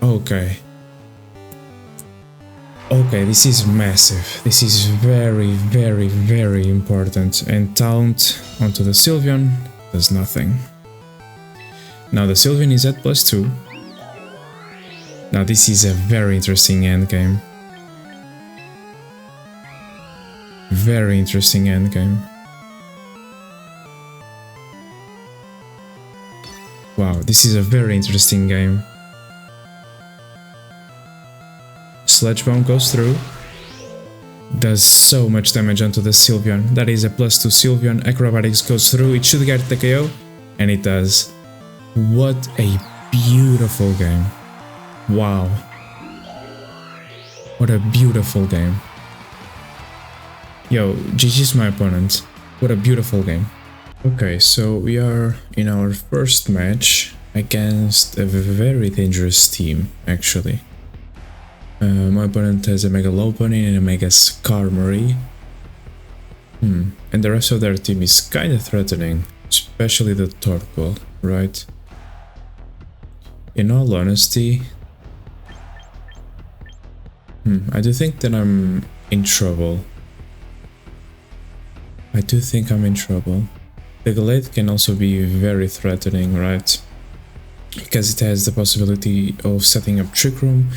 Okay. Okay, this is massive. This is very, very, very important. And Taunt onto the Sylveon does nothing. Now the Sylveon is at +2. Now this is a very interesting endgame. Very interesting endgame. Wow, this is a very interesting game. Sludge Bomb goes through. Does so much damage onto the Sylveon. That is a +2 Sylveon. Acrobatics goes through. It should get the KO. And it does. What a beautiful game. Wow. What a beautiful game. Yo, GG's my opponent. What a beautiful game. Okay, so we are in our first match against a very dangerous team, actually. My opponent has a Mega Glimmora and a Mega Skarmory. And the rest of their team is kinda threatening, especially the Torkoal, right? In all honesty, I do think that I'm in trouble. I do think I'm in trouble. The Glade can also be very threatening, right? Because it has the possibility of setting up Trick Room.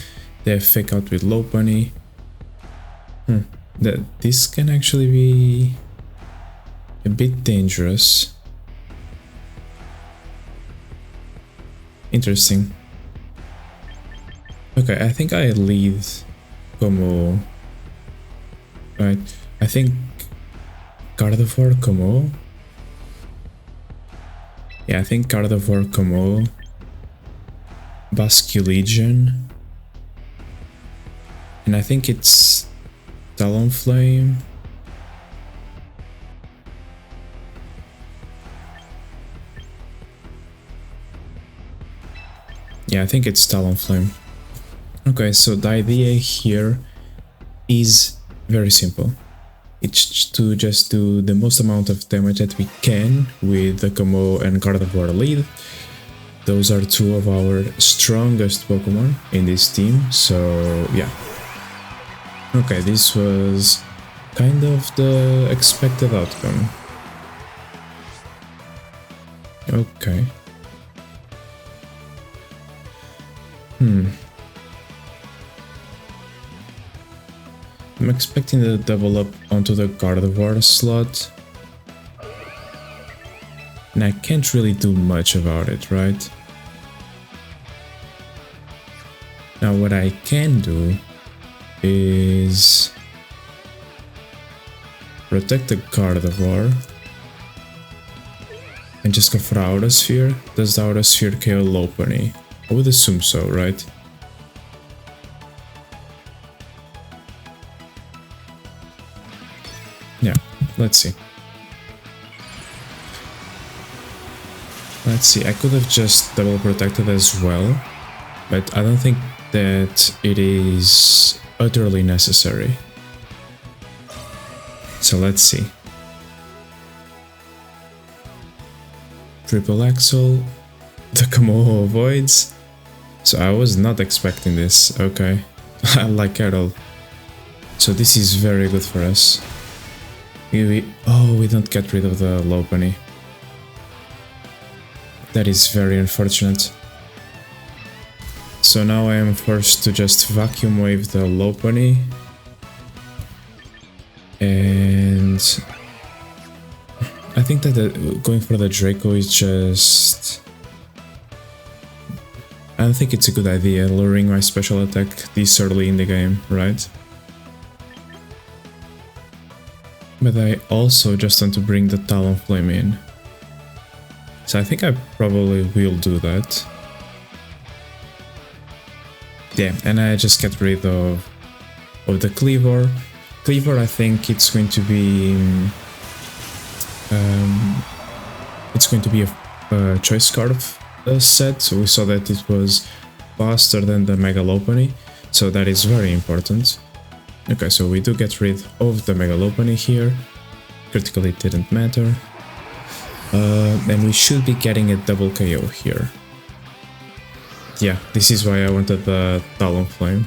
They have Fake Out with Lopunny. This can actually be a bit dangerous. Interesting. Okay, I think I lead Como. Right, I think Gardevoir, Como. Yeah, I think Gardevoir, Como. Basculegion. And I think it's Talonflame. Yeah, I think it's Talonflame. Okay, so the idea here is very simple. It's to just do the most amount of damage that we can with the Como and Gardevoir lead. Those are two of our strongest Pokemon in this team, so yeah. Okay, this was kind of the expected outcome. Okay. I'm expecting to double up onto the Gardevoir slot. And I can't really do much about it, right? Now what I can do is protect the Gardevoir and just go for the Aura Sphere. Does the Aura Sphere KO Lopunny? I would assume so, right? Yeah, let's see. Let's see, I could have just double protected as well, but I don't think that it is utterly necessary. So let's see. Triple Axel, the Como avoids. So I was not expecting this, okay. I like Carol. So this is very good for us. We don't get rid of the Lopunny. That is very unfortunate. So now I am forced to just vacuum wave the Lopunny. And I think that going for the Draco is just... I don't think it's a good idea luring my special attack this early in the game, right? But I also just want to bring the Talonflame in. So I think I probably will do that. Yeah, and I just get rid of the Cleaver. Cleaver, I think it's going to be a Choice Scarf set. So we saw that it was faster than the Mega Glimmora, so that is very important. Okay, so we do get rid of the Mega Glimmora here. Critically didn't matter. And we should be getting a double KO here. Yeah, this is why I wanted the Talonflame.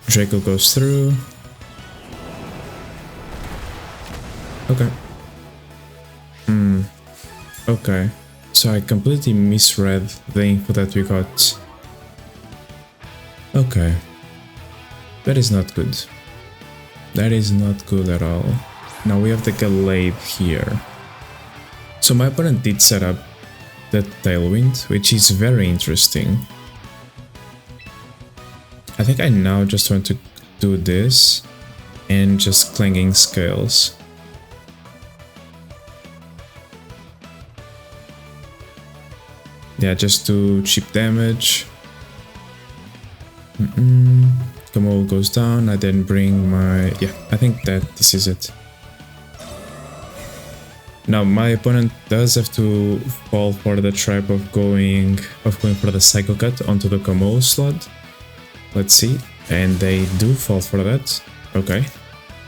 Draco goes through. Okay. Okay. So I completely misread the info that we got. Okay. That is not good. That is not good at all. Now we have the Gallade here. So my opponent did set up the Tailwind, which is very interesting. I think I now just want to do this and just clanging scales. Yeah, just do cheap damage. Kamol goes down. I then bring my... yeah, I think that this is it. Now my opponent does have to fall for the trap of going for the Psycho Cut onto the Kamol slot. Let's see. And they do fall for that. Okay.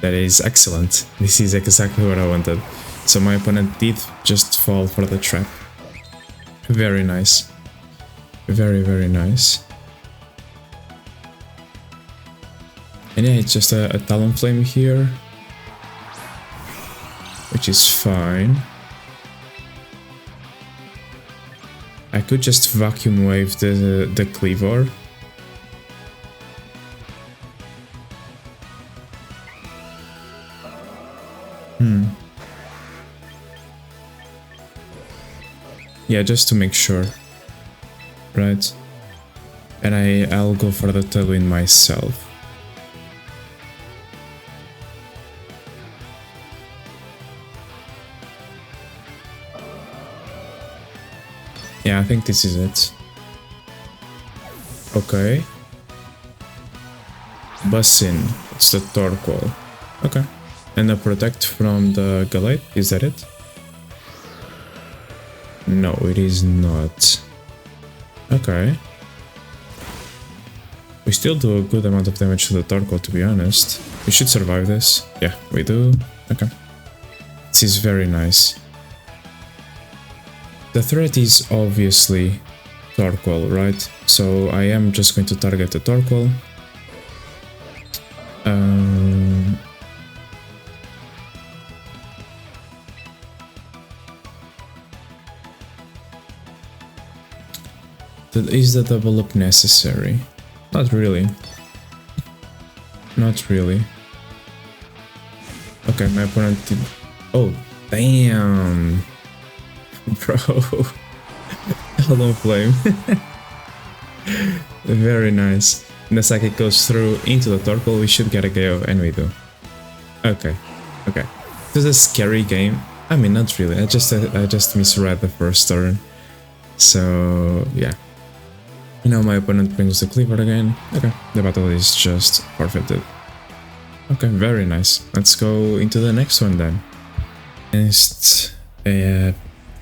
That is excellent. This is exactly what I wanted. So my opponent did just fall for the trap. Very nice. Very, very nice. And yeah, it's just a Talonflame here, which is fine. I could just vacuum wave the Cleaver. Yeah, just to make sure, right? And I'll go for the Tailwind myself. Yeah, I think this is it. Okay. Bussin. It's the Torkoal. Okay. And a Protect from the Gallade. Is that it? No, it is not. Okay. We still do a good amount of damage to the Torkoal, to be honest. We should survive this. Yeah, we do. Okay. This is very nice. The threat is obviously Torkoal, right? So I am just going to target the Torkoal. Is the double up necessary? Not really. Not really. Okay, my opponent did... oh, damn! Bro. Talonflame. Very nice. And the Psychic goes through into the Torkoal, we should get a KO, and we do. Okay. Okay. This is a scary game. I mean, not really. I just misread the first turn. So, yeah. Now my opponent brings the Cleaver again. Okay, the battle is just forfeited. Okay, very nice. Let's go into the next one then. Next,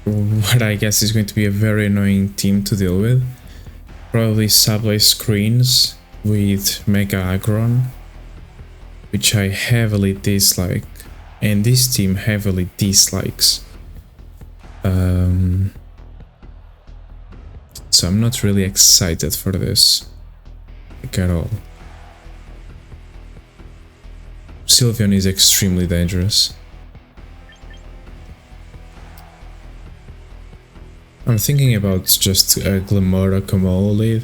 what I guess is going to be a very annoying team to deal with. Probably Subway Screens with Mega Aggron, which I heavily dislike, and this team heavily dislikes. So I'm not really excited for this, like, at all. Sylveon is extremely dangerous. I'm thinking about just a Glimmora Kamol lead.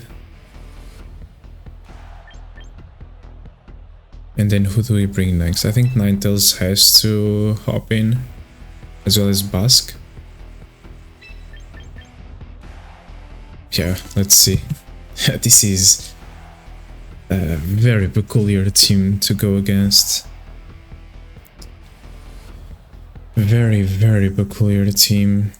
And then who do we bring next? I think Ninetales has to hop in, as well as Busk. Yeah, let's see. This is a very peculiar team to go against. Very, very peculiar team.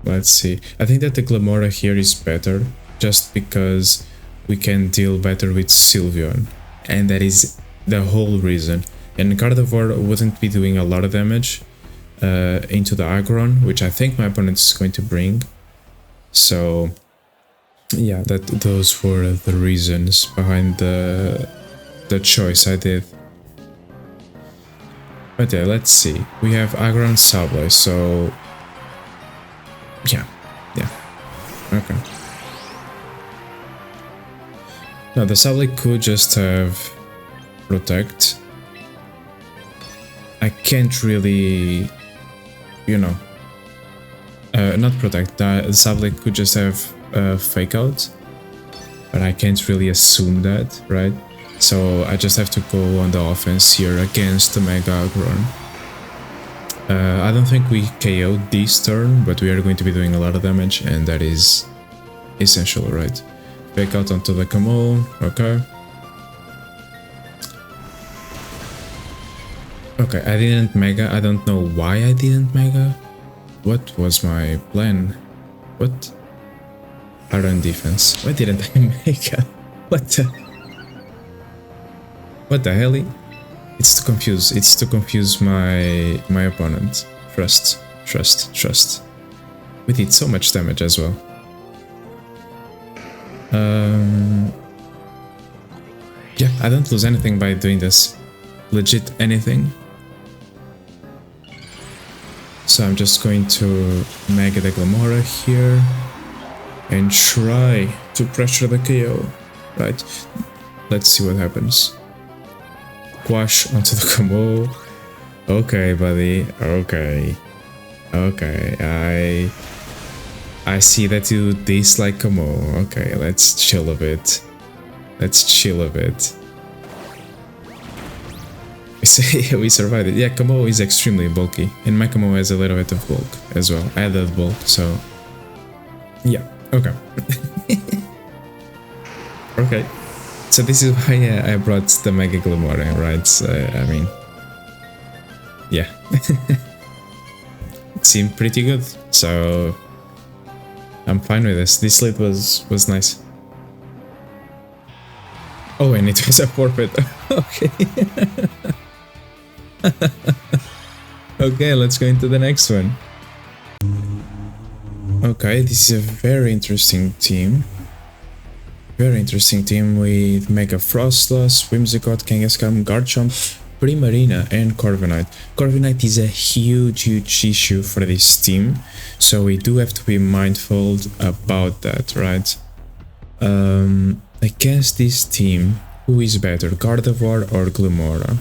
Let's see. I think that the Glimmora here is better, just because we can deal better with Sylveon. And that is the whole reason. And Gardevoir wouldn't be doing a lot of damage into the Aggron, which I think my opponent is going to bring. So Yeah, those were the reasons behind the choice I did. But yeah, let's see. We have Aggro and Sableye, so yeah, okay. Now the Sableye could just have Protect. I can't really, you know, not Protect. The Sableye could just have Fake Out, but I can't really assume that, right? So I just have to go on the offense here against the Mega Gardevoir. I don't think we KO'd this turn, but we are going to be doing a lot of damage, and that is essential, right? Fake Out onto the Camo, okay. Okay, I didn't Mega, I don't know why I didn't Mega. What was my plan? What? Iron defense. Why didn't I Mega? What the hell? It's to confuse my opponent. Trust. We did so much damage as well. Yeah, I don't lose anything by doing this. Legit anything. So I'm just going to Mega Glimmora here and try to pressure the KO. Right? Let's see what happens. Quash onto the combo. Okay, buddy. Okay. I see that you dislike combo. Okay, let's chill a bit. We survived it. Yeah, Camo is extremely bulky, and my Camo has a little bit of bulk as well. Added bulk, so yeah. Okay. Okay. So this is why I brought the Mega Glimmora, right? I mean, yeah. It seemed pretty good, so I'm fine with this. This lead was nice. Oh, and it was a forfeit. Okay. Okay, let's go into the next one. Okay, this is a very interesting team. With Mega Froslass, Whimsicott, Kangaskhan, Garchomp, Primarina, and Corviknight. Corviknight is a huge issue for this team, so we do have to be mindful about that, right? Against this team, who is better, Gardevoir or Glimmora?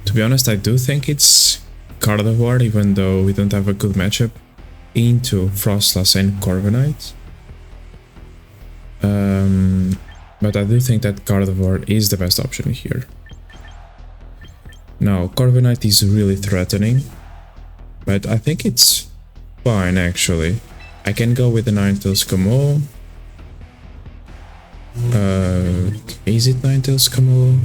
To be honest, I do think it's Gardevoir, even though we don't have a good matchup into Froslass and Corviknight. But I do think that Gardevoir is the best option here. Now, Corviknight is really threatening, but I think it's fine actually. I can go with the Ninetales Camo. Is it Ninetales Camo?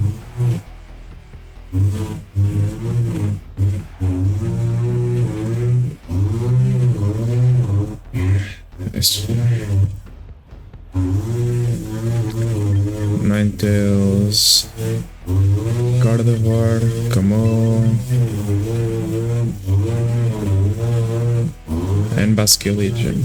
Ninetales, Gardevoir, Camo, and Basculegion.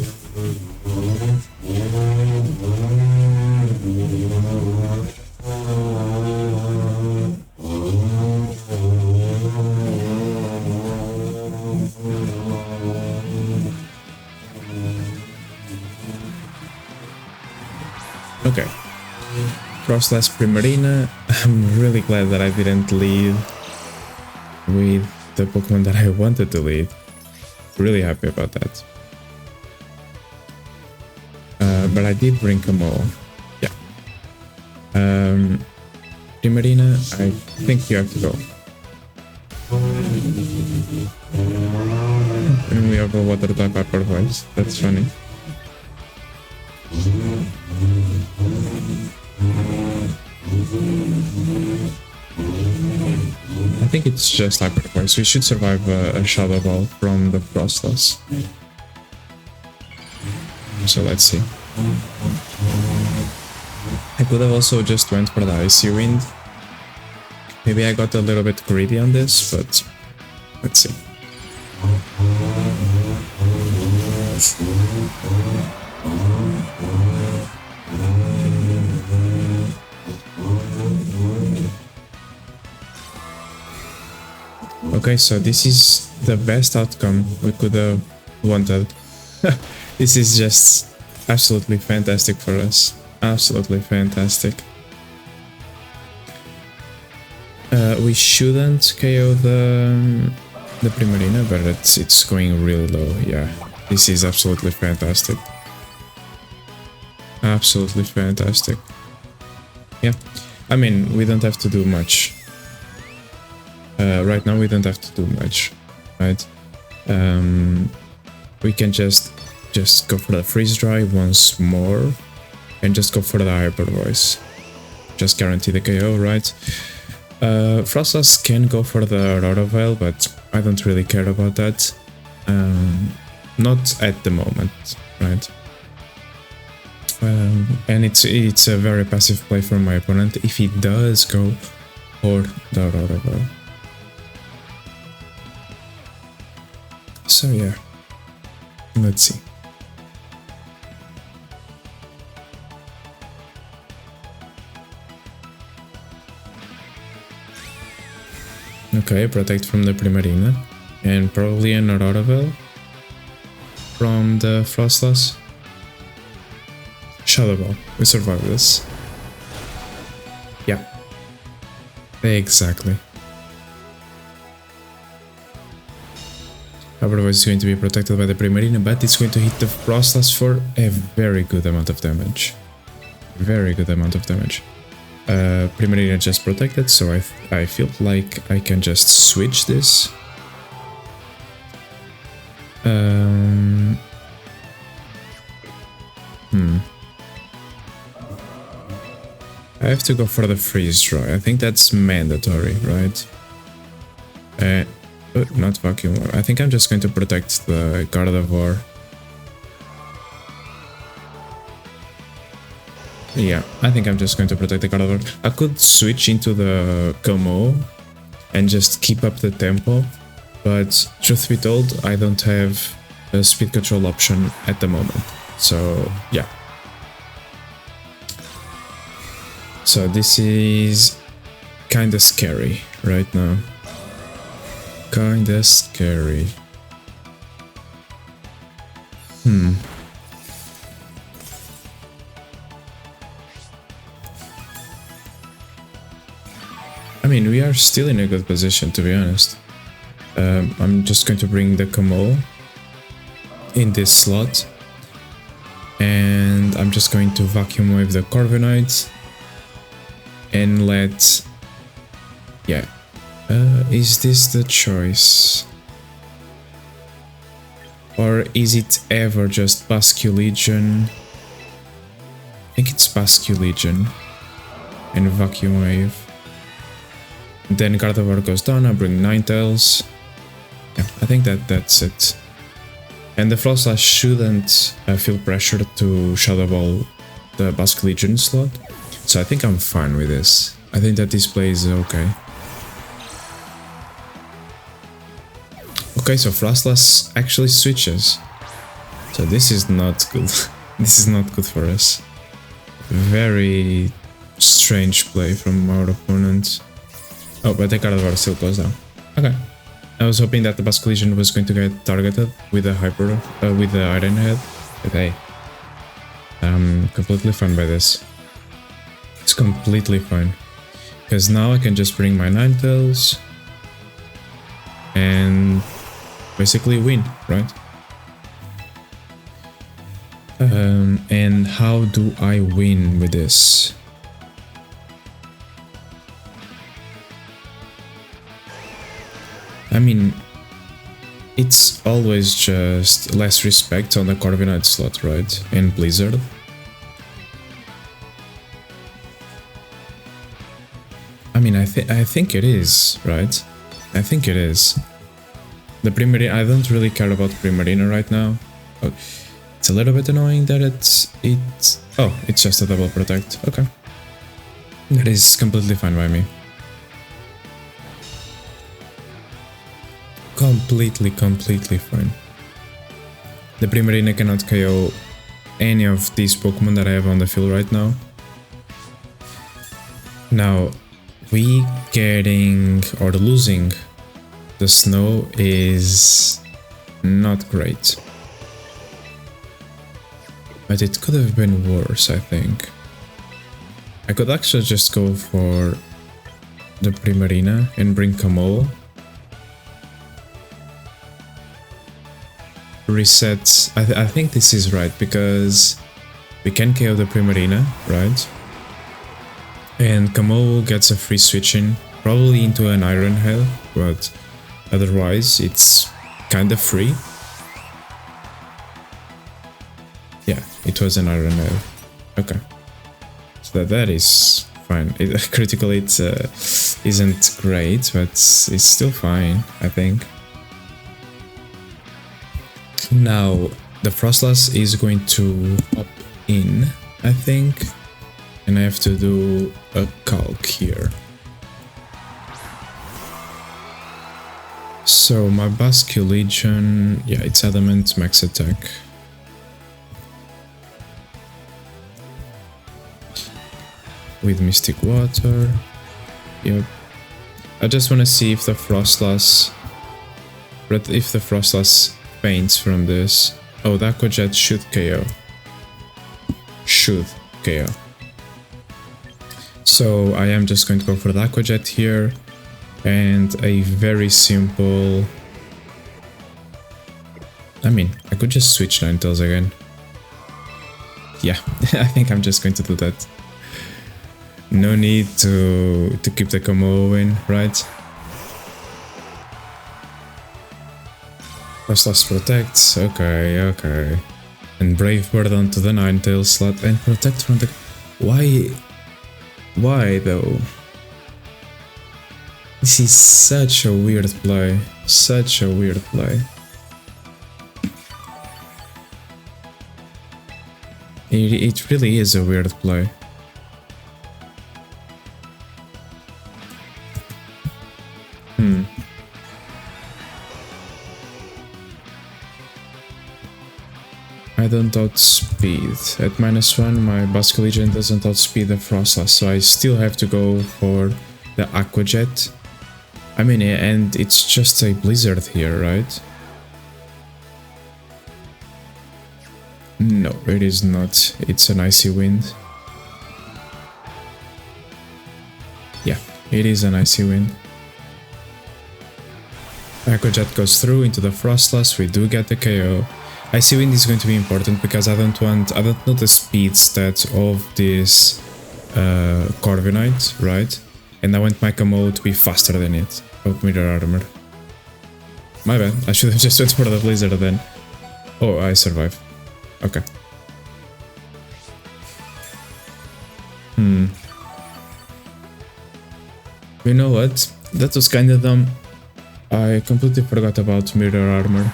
Okay. Froslass Primarina. I'm really glad that I didn't lead with the Pokemon that I wanted to lead. Really happy about that. But I did bring Camo. Yeah. Primarina, I think you have to go. And we have a water type upper voice. That's funny. I think it's just Hyper Voice. We should survive a Shadow Ball from the Froslass. So let's see. I could have also just went for the Icy Wind. Maybe I got a little bit greedy on this, but let's see. Okay, so this is the best outcome we could have wanted. This is just absolutely fantastic for us. Absolutely fantastic. We shouldn't KO the Primarina, but it's going really low. Yeah, this is absolutely fantastic. Absolutely fantastic. Yeah, I mean, we don't have to do much. Right now we don't have to do much, right? We can just go for the freeze dry once more and just go for the hyper voice. Just guarantee the KO, right? Froslass can go for the Rotovail, but I don't really care about that. Not at the moment, right? And it's a very passive play from my opponent if he does go for the Rotovail. So yeah, let's see. Okay, protect from the Primarina and probably an Rotovail from the Froslass. Shadow Ball, we survived this. Yeah, exactly. However, it's going to be protected by the Primarina, but it's going to hit the Froslass for a very good amount of damage. Very good amount of damage. Primarina just protected, so I feel like I can just switch this. I have to go for the freeze dry. I think that's mandatory, right? Not vacuum. I think I'm just going to protect the Gardevoir. Yeah, I think I'm just going to protect the Gardevoir. I could switch into the Como and just keep up the tempo, but truth be told, I don't have a speed control option at the moment. So yeah. So this is kinda scary right now. Kinda scary. I mean, we are still in a good position, to be honest. I'm just going to bring the Como in this slot. And I'm just going to vacuum wave the Corviknight. And let... Yeah. Is this the choice? Or is it ever just Basculegion? I think it's Basculegion. And Vacuum Wave. Then Gardevoir goes down, I bring Ninetales. Yeah, I think that's it. And the Froslass shouldn't feel pressured to Shadow Ball the Basculegion slot. So I think I'm fine with this. I think that this play is okay. Okay, so Froslass actually switches. So this is not good. This is not good for us. Very strange play from our opponent. Oh, but the Gardevoir still goes down. Okay. I was hoping that the Basculegion was going to get targeted with the with the Iron Head. But hey, I'm completely fine by this. It's completely fine. Because now I can just bring my Ninetales and basically win, right? And how do I win with this? I mean, it's always just less respect on the Corviknight slot, right? And Blizzard. I mean, I think it is, right? I think it is. The Primarina, I don't really care about Primarina right now. Oh, it's a little bit annoying that oh, it's just a double protect. Okay. That is completely fine by me. Completely fine. The Primarina cannot KO any of these Pokemon that I have on the field right now. Now, we getting or losing the snow is not great. But it could have been worse, I think. I could actually just go for the Primarina and bring Camo. Reset. I think this is right, because we can KO the Primarina, right? And Camo gets a free switch in, probably into an Iron Head, but otherwise it's kind of free. Yeah, it was an Iron Head. Okay. So that is fine. Critical hit isn't great, but it's still fine, I think. Now, the Froslass is going to pop in, I think, and I have to do a calc here. So my Basculegion, yeah, it's Adamant, max attack. With Mystic Water, yep. I just want to see if the Froslass faints from this. Oh, the Aqua Jet should KO. Should KO. So I am just going to go for the Aqua Jet here, and a very simple... I mean, I could just switch Ninetales again. Yeah, I think I'm just going to do that. No need to keep the Camo in, right? Froslass protects, okay. And Brave Bird onto the Ninetales slot and protect from the... Why though? This is such a weird play, such a weird play. It really is a weird play. I don't outspeed. At -1, my Basculegion doesn't outspeed the Froslass, so I still have to go for the Aqua Jet. I mean, and it's just a Blizzard here, right? No, it is not. It's an Icy Wind. Yeah, it is an Icy Wind. Aqua Jet goes through into the Froslass, we do get the KO. Icy Wind is going to be important because I don't know the speed stats of this Corviknight, right? And I want my Camo to be faster than it. Oh, Mirror Armor. My bad, I should have just went for the Blizzard then. Oh, I survive. Okay. You know what? That was kinda dumb. I completely forgot about Mirror Armor.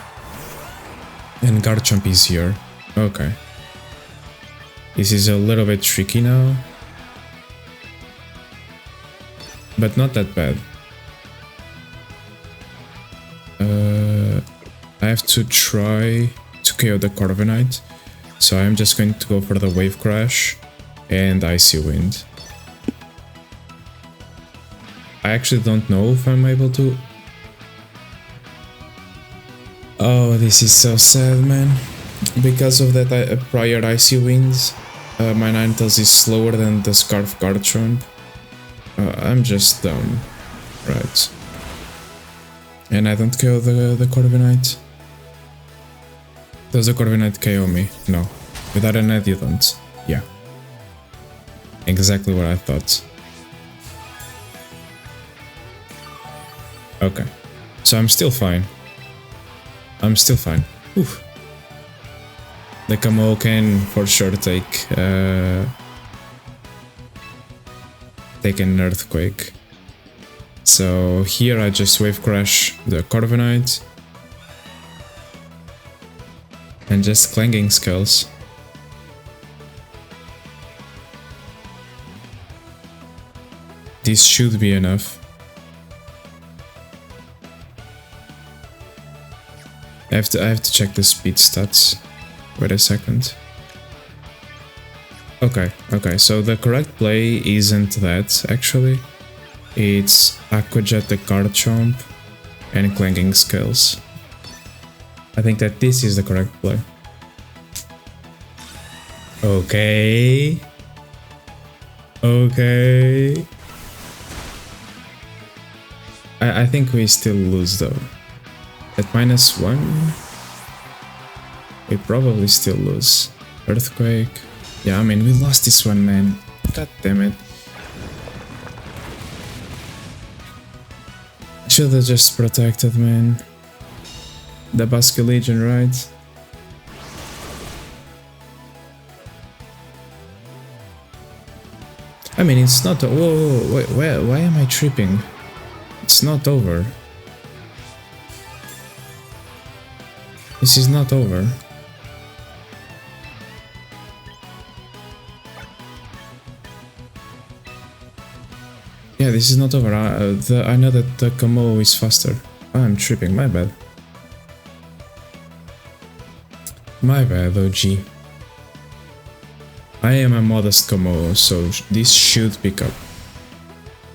And Garchomp is here. Okay. This is a little bit tricky now. But not that bad. I have to try to KO the Corviknight. So I'm just going to go for the Wave Crash and Icy Wind. I actually don't know if I'm able to... Oh, this is so sad, man. Because of that prior Icy Winds, my Ninetales is slower than the Scarf Garchomp. I'm just dumb. Right. And I don't KO the Corviknight. Does the Corviknight KO me? No. Without a net you don't. Yeah. Exactly what I thought. Okay. So I'm still fine. I'm still fine. Oof. The Camo can for sure take an Earthquake. So here I just Wave Crash the Corviknight and just Clanging Skulls. This should be enough. I have to check the speed stats. Wait a second. Okay, so the correct play isn't that, actually. It's Aqua Jet the Garchomp and clanking skulls. I think that this is the correct play. Okay. Okay. I think we still lose though. At -1, we probably still lose. Earthquake. Yeah, I mean, we lost this one, man. God damn it. I should have just protected, man. The Basque Legion, right? I mean, it's not. Whoa, wait, why am I tripping? It's not over. This is not over. Yeah, this is not over. I know that the Como is faster. Oh, I'm tripping, my bad. My bad, OG. I am a modest Como, so this should pick up.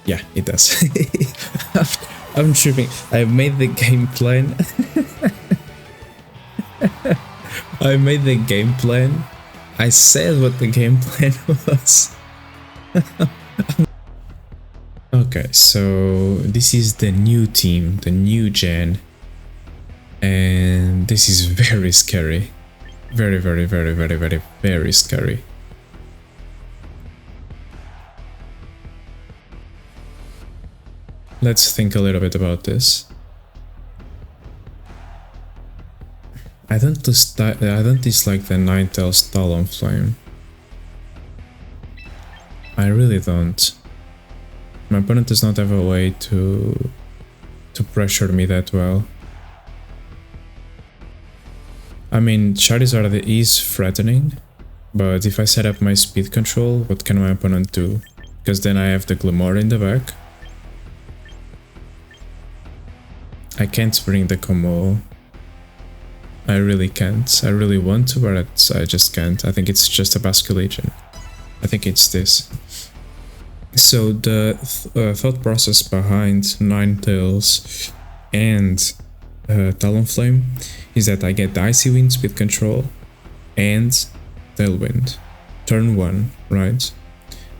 Yeah, it does. I'm tripping. I made the game plan. I made the game plan. I said what the game plan was. Okay, so this is the new team, the new gen, and this is very scary. Very, very, very, very, very, very scary. Let's think a little bit about this. I don't dislike the Ninetales Talonflame. I really don't. My opponent does not have a way to pressure me that well. I mean, Charizard is threatening, but if I set up my speed control, what can my opponent do? Because then I have the Glimmora in the back. I can't bring the Como. I really can't. I really want to, but I just can't. I think it's just a Basque Legion. I think it's this. So the thought process behind Ninetales and Talonflame is that I get the Icy Wind speed control and Tailwind. Turn 1, right?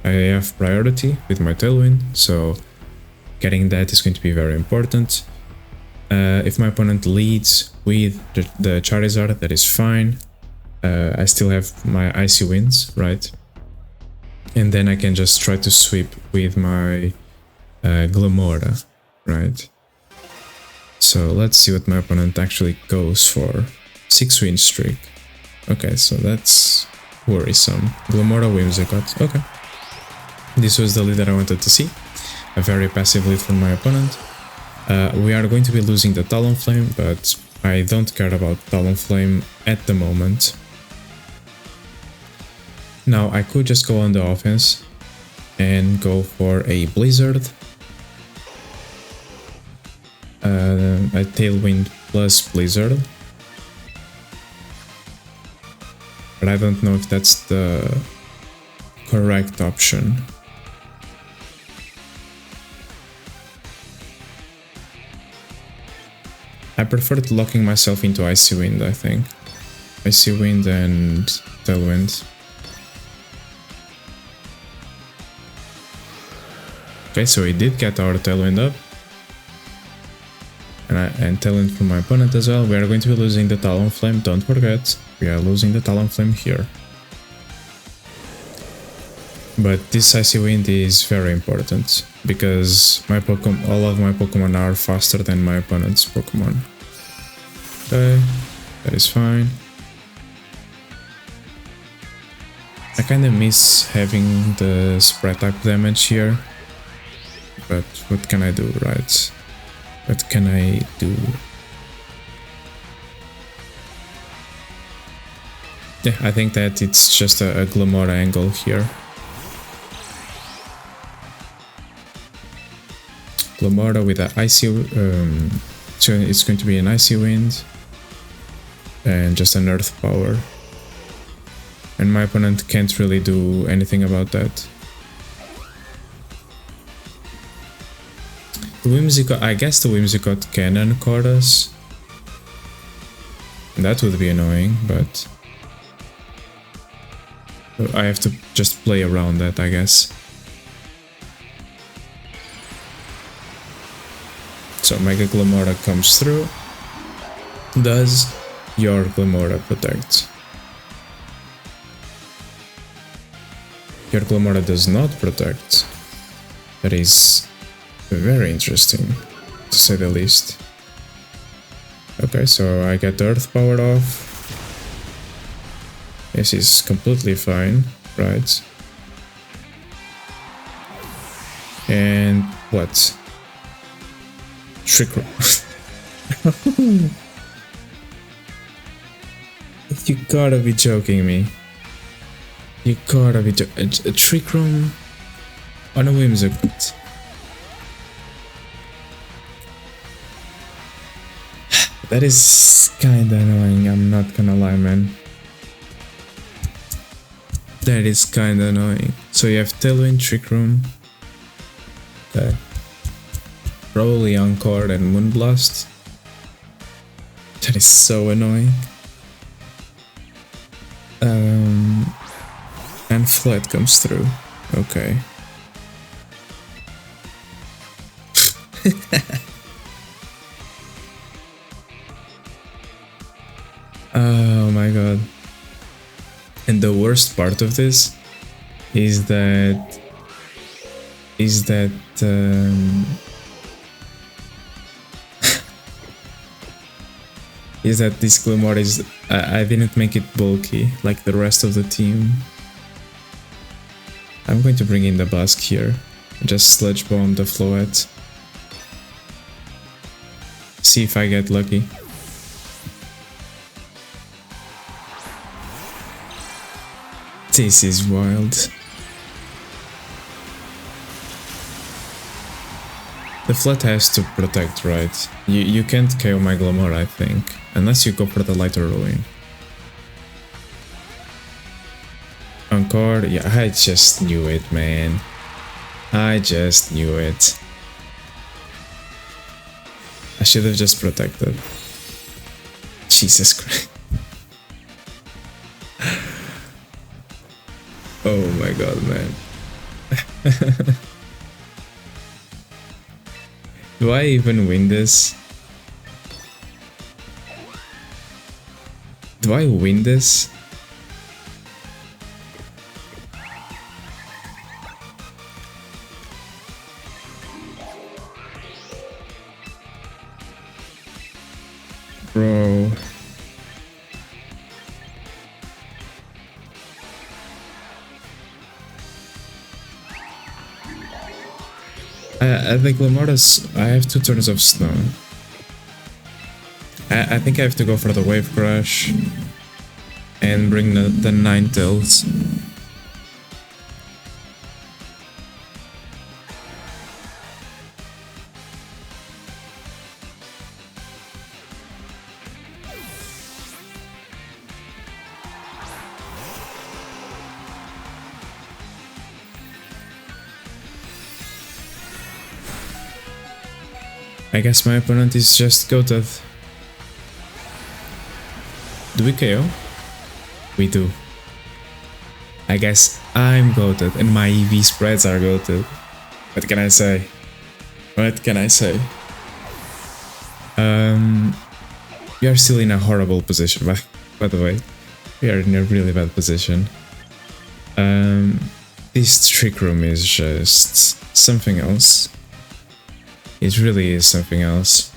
I have priority with my Tailwind, so getting that is going to be very important. If my opponent leads with the Charizard, that is fine. I still have my Icy Winds, right? And then I can just try to sweep with my Glimmora, right? So let's see what my opponent actually goes for. 6 win streak. Okay, so that's worrisome. Glimmora Whimsicott, okay. This was the lead that I wanted to see. A very passive lead from my opponent. We are going to be losing the Talonflame, but I don't care about Talonflame at the moment. Now, I could just go on the offense and go for a Blizzard, a Tailwind plus Blizzard, but I don't know if that's the correct option. I preferred locking myself into Icy Wind, I think. Icy Wind and Tailwind. Okay, so we did get our Tailwind up. And Tailwind from my opponent as well. We are going to be losing the Talonflame, don't forget. We are losing the Talonflame here. But this Icy Wind is very important, because all of my Pokemon are faster than my opponent's Pokemon. Okay, that is fine. I kinda miss having the spread type damage here. But what can I do, right? What can I do? Yeah, I think that it's just a Glimmora angle here. Glimmora with an Icy... so it's going to be an Icy Wind. And just an Earth Power. And my opponent can't really do anything about that. The Whimsicott, I guess the Whimsicott can uncard us. That would be annoying, but I have to just play around that, I guess. So Mega Glimmora comes through. Does your Glimmora protect? Your Glimmora does not protect. That is very interesting, to say the least. Okay, so I get Earth powered off. This is completely fine, right? And what? Trick Room. You gotta be joking me. You gotta be a Trick Room on a Whimsicott. That is kinda annoying, I'm not gonna lie, man. That is kinda annoying. So you have Tailwind, Trick Room. Okay. Probably Encore and Moonblast. That is so annoying. And Flat comes through. Okay. Oh my god. And the worst part of this is that is that this Glimmora is I didn't make it bulky like the rest of the team. I'm going to bring in the Busk here. Just Sludge Bomb the Floette. See if I get lucky. This is wild. The Flat has to protect, right? You can't KO my Glimmora, I think, unless you go for the Lighter Ruin. Encore, yeah, I just knew it, man. I just knew it. I should have just protected. Jesus Christ. Oh my god, man. Do I even win this? Do I win this? Bro. I think Glimmora's... I have 2 turns of Snow. I think I have to go for the Wave Crash and bring the Ninetales. I guess my opponent is just goated. Do we KO? We do. I guess I'm goated and my EV spreads are goated. What can I say? What can I say? We are still in a horrible position, by the way. We are in a really bad position. This Trick Room is just something else. It really is something else.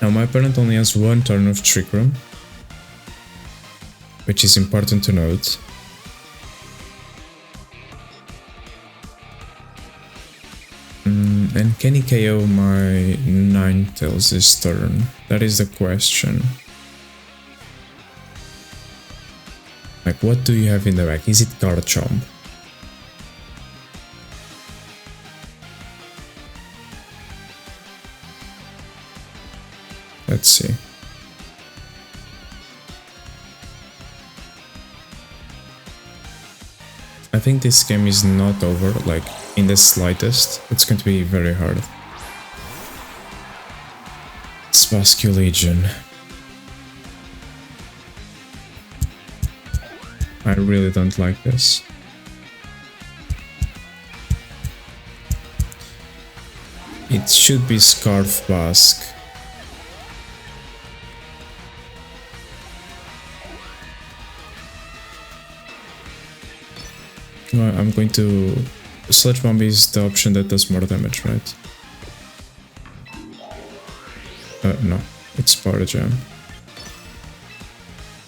Now my opponent only has 1 turn of Trick Room, which is important to note. And can he KO my Ninetales this turn? That is the question. Like, what do you have in the back? Is it Garchomp? Let's see. I think this game is not over, like, in the slightest. It's going to be very hard. Spascu Legion. I really don't like this. It should be Scarf Basque. Well, I'm going to... Sludge Bomb is the option that does more damage, right? No, it's Power Gem.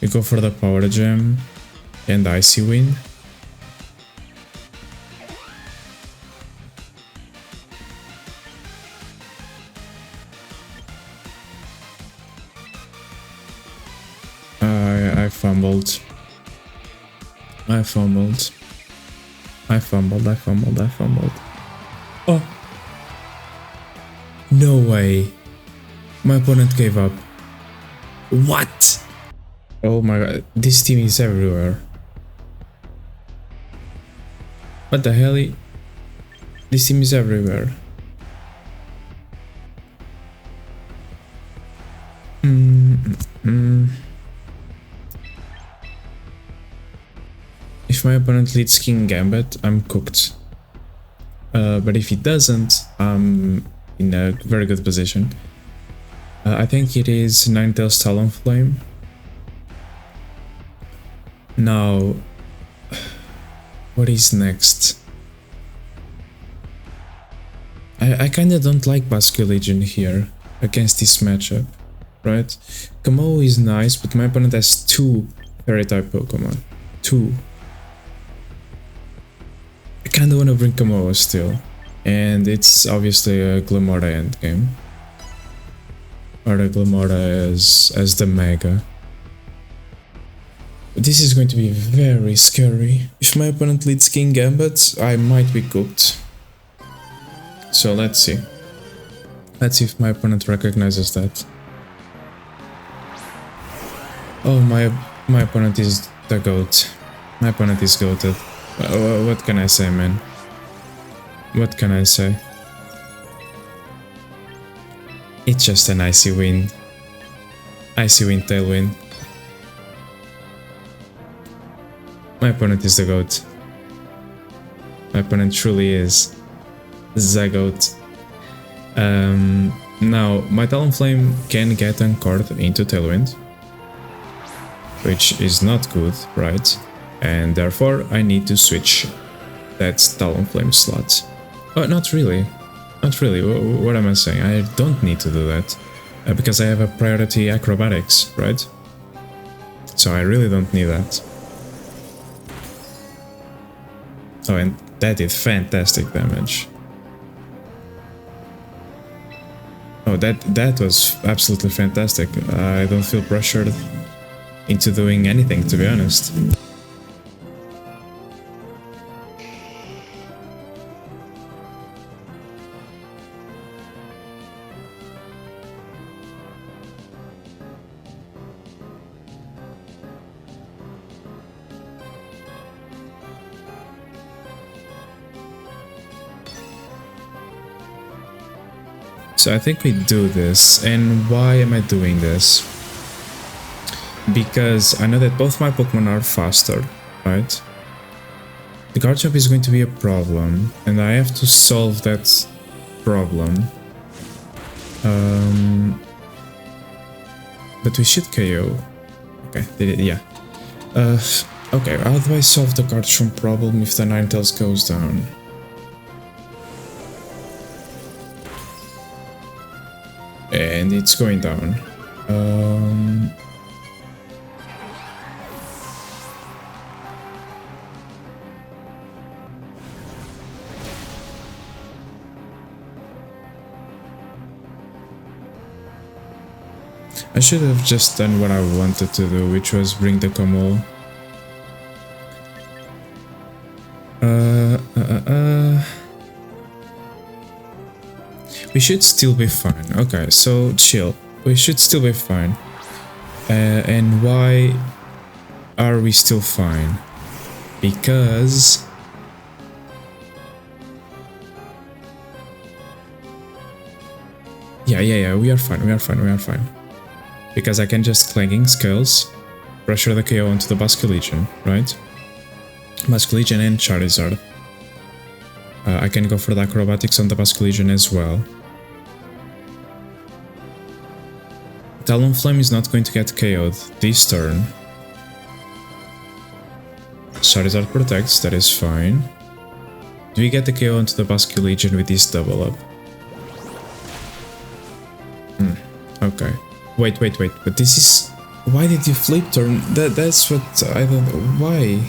We go for the Power Gem and Icy Wind. I fumbled. I fumbled. I fumbled, I fumbled, I fumbled. Oh! No way! My opponent gave up. What? Oh my god, this team is everywhere. What the hell? This team is everywhere. If my opponent leads King Gambit, I'm cooked. But if he doesn't, I'm in a very good position. I think it is Ninetales Talonflame. Now, what is next? I kinda don't like Spascu Legion here against this matchup, right? Kamo is nice, but my opponent has 2 Fairy-type Pokemon. 2. I kinda wanna bring Kamo still. And it's obviously a Glimmora endgame. Or a Glimmora as the Mega. But this is going to be very scary. If my opponent leads King Gambit, I might be cooked. So let's see. Let's see if my opponent recognizes that. Oh, my opponent is the GOAT. My opponent is goated. What can I say, man? What can I say? It's just an Icy Wind. Icy Wind, Tailwind. My opponent is the GOAT. My opponent truly is the GOAT. Now, my Talonflame can get anchored into Tailwind, which is not good, right? And therefore, I need to switch that Talonflame slot. Oh, not really. Not really. What am I saying? I don't need to do that. Because I have a priority acrobatics, right? So I really don't need that. Oh, and that did fantastic damage. Oh, that was absolutely fantastic. I don't feel pressured into doing anything, to be honest. So I think we do this, and why am I doing this? Because I know that both my Pokemon are faster, right? The Gardevoir is going to be a problem, and I have to solve that problem. But we should KO. Okay, did it? Yeah. Okay, how do I solve the Gardevoir problem if the Ninetales goes down? And it's going down. I should have just done what I wanted to do, which was bring the Kamo. We should still be fine. Okay, so chill. We should still be fine. And why are we still fine? Because Yeah, we are fine. Because I can just Clanging Scales, pressure the KO onto the Basculegion, right? Basculegion and Charizard. I can go for the Acrobatics on the Basculegion as well. Talonflame is not going to get KO'd this turn. Charizard protects, that is fine. Do we get the KO onto the Basculegion with this double up? Okay. Wait, but this is... Why did you flip turn? That's what I don't know. Why?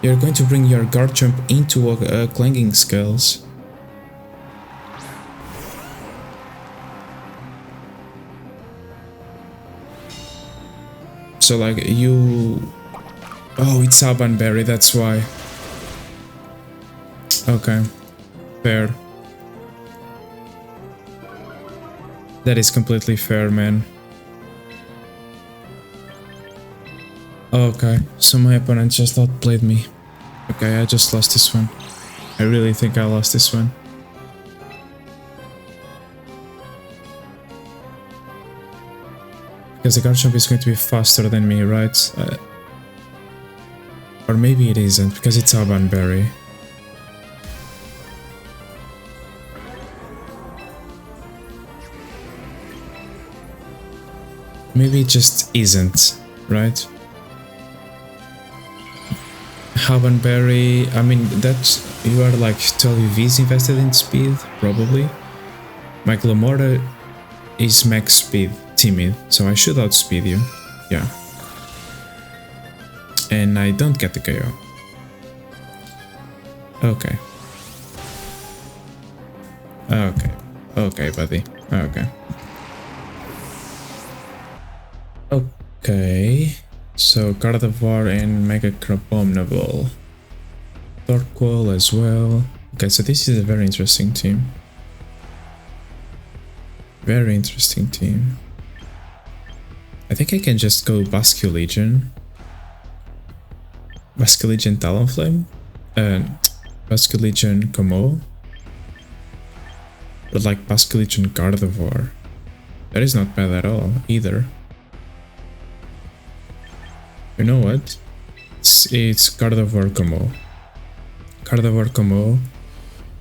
You're going to bring your Garchomp into a Clanging Scales. So like you... Oh, it's Abanberry, that's why. Okay. Fair. That is completely fair, man. Okay, so my opponent just outplayed me. Okay, I just lost this one. I really think I lost this one. Because the Garchomp is going to be faster than me, right? Or maybe it isn't, because it's Abanberry. Maybe it just isn't, right? Abanberry, I mean, that's... You are like 12 UVs invested in speed, probably. My Glimmora is max speed, timid, so I should outspeed you. Yeah. And I don't get the KO. Okay. Okay, buddy. Okay. Okay, so Gardevoir and Mega Gardevoir. Torkoal as well. Okay, so this is a very interesting team. Very interesting team. I think I can just go Basculegion. Basculegion Talonflame. Basculegion Como. But like Basculegion Gardevoir. That is not bad at all, either. You know what? It's Gardevoir Como. Gardevoir Como.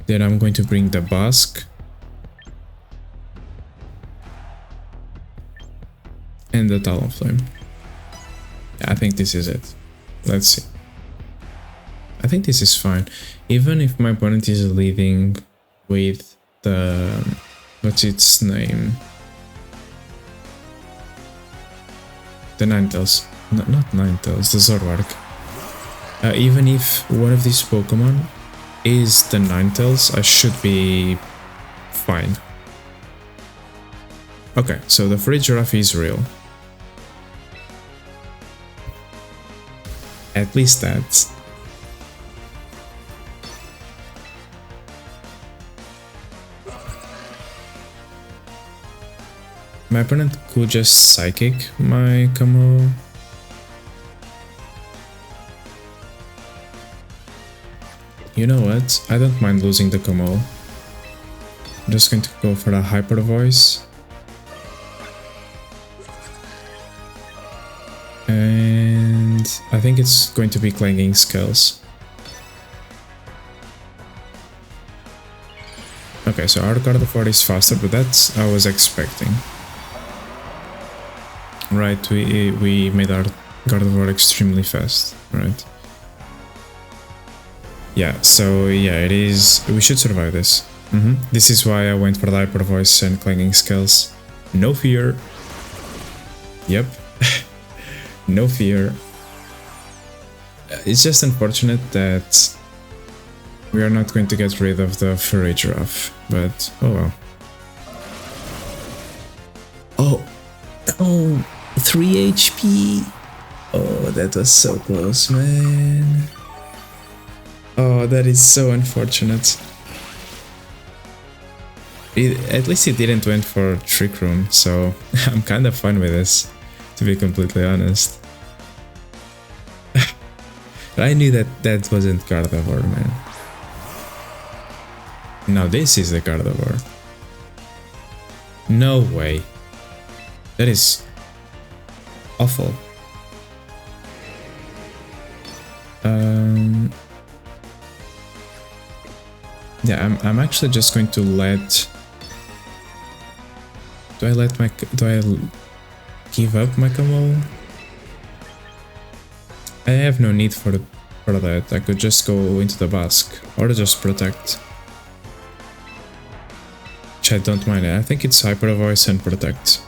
Then I'm going to bring the Basque. And the Talonflame. I think this is it. Let's see. I think this is fine. Even if my opponent is leading with the... What's its name? The Ninetales. No, not Ninetales, the Zoroark. Even if one of these Pokemon is the Ninetales, I should be fine. Okay, so the Frigiraffe is real. At least that. My opponent could just Psychic my Como. You know what? I don't mind losing the Como. I'm just going to go for a Hyper Voice. And I think it's going to be Clanging Scales. Okay, so our Gardevoir is faster, but that's I was expecting. Right, we made our Gardevoir extremely fast, right? Yeah, so yeah, it is... We should survive this. This is why I went for the Hyper Voice and Clanging Scales. No fear. Yep. No fear. It's just unfortunate that we are not going to get rid of the Frigiraffe, but oh well. Oh, 3 HP. Oh, that was so close, man. Oh, that is so unfortunate. At least he didn't went for Trick Room, so I'm kind of fine with this, to be completely honest. I knew that wasn't Gardevoir, man. Now this is the Gardevoir. No way. That is awful. Yeah, I'm actually just going to let... Do I give up my Camo? I have no need for that. I could just go into the Basque or just protect. Which I don't mind. I think it's Hyper Voice and Protect.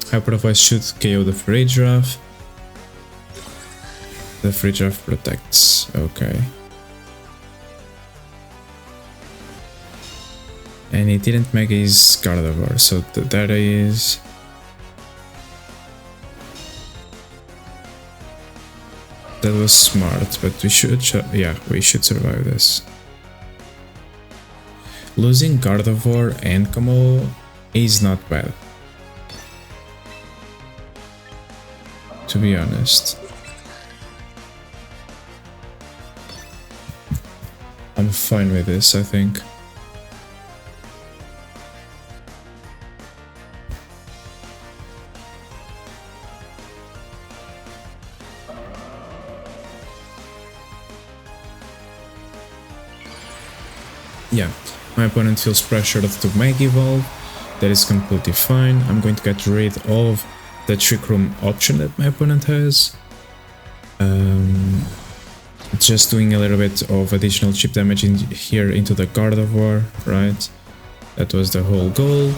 Hyper Voice should KO the Free-Giraffe. The Free-Giraffe protects. Okay. And he didn't make his Gardevoir, so that is... That was smart, but we should... Yeah, we should survive this. Losing Gardevoir and Camo is not bad. To be honest. I'm fine with this, I think. Yeah, my opponent feels pressured to Mega Evolve. That is completely fine. I'm going to get rid of the Trick Room option that my opponent has. Just doing a little bit of additional chip damage here into the Gardevoir, right? That was the whole goal.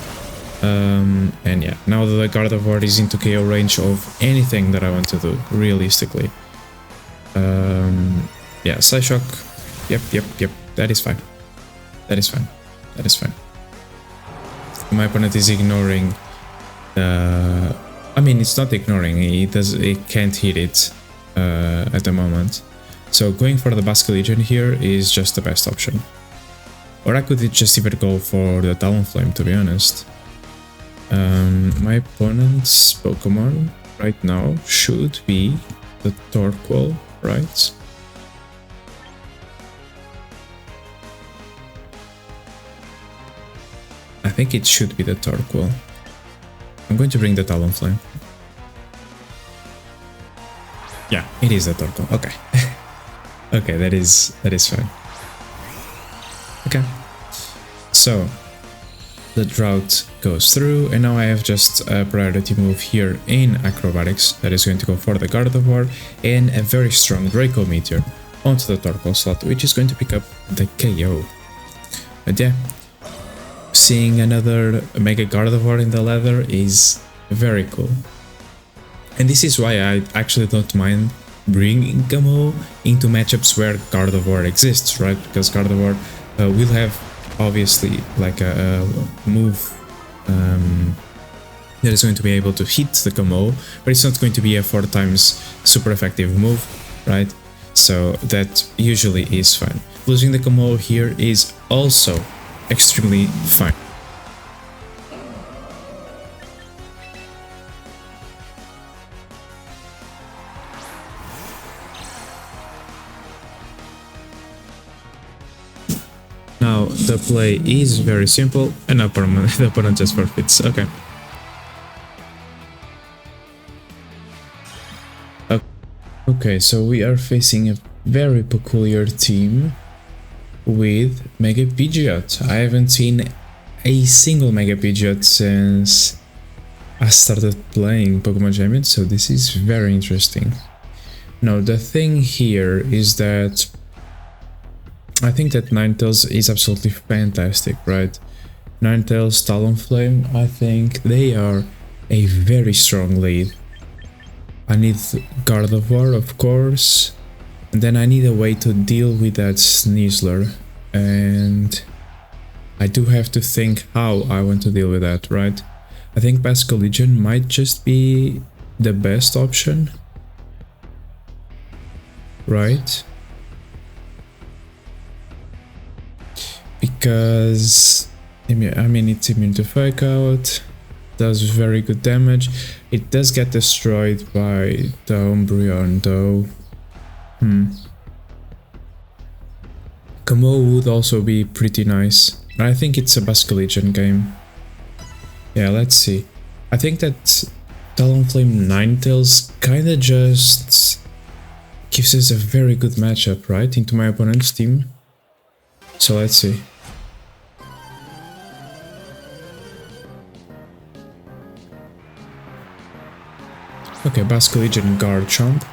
And yeah, now that the Gardevoir is into KO range of anything that I want to do, realistically. Yeah, Psyshock. Yep. That is fine. That is fine. My opponent is ignoring the... I mean, it's not ignoring, it can't hit it at the moment. So going for the Basque Legion here is just the best option. Or I could just even go for the Talonflame, to be honest. My opponent's Pokemon right now should be the Torkoal, right? I think it should be the Torkoal. I'm going to bring the Talonflame. Yeah, it is the Torkoal. Okay. Okay, that is fine. Okay. So the Drought goes through, and now I have just a priority move here in Acrobatics that is going to go for the Gardevoir and a very strong Draco Meteor onto the Torkoal slot, which is going to pick up the KO. But yeah, seeing another Mega Gardevoir in the leather is very cool. And this is why I actually don't mind bringing Camo into matchups where Gardevoir exists, right? Because Gardevoir will have obviously like a move that is going to be able to hit the Camo, but it's not going to be a 4 times super effective move, right? So that usually is fine. Losing the Camo here is also extremely fine. Now the play is very simple, and the opponent just forfeits. Okay. Okay, so we are facing a very peculiar team with Mega Pidgeot. I haven't seen a single Mega Pidgeot since I started playing Pokémon Champions, so this is very interesting. Now the thing here is that I think that Ninetales is absolutely fantastic, right? Ninetales, Talonflame, I think they are a very strong lead. I need Gardevoir, of course, and then I need a way to deal with that Sneasler, and I do have to think how I want to deal with that, right? I think Basque Legion might just be the best option, right? Because, I mean, it's immune to Fake Out, does very good damage. It does get destroyed by the Umbreon though, Camo would also be pretty nice. I think it's a Basculegion game. Yeah, let's see. I think that Talonflame Ninetales kinda just gives us a very good matchup, right, into my opponent's team. So let's see. Okay, Basculegion Garchomp.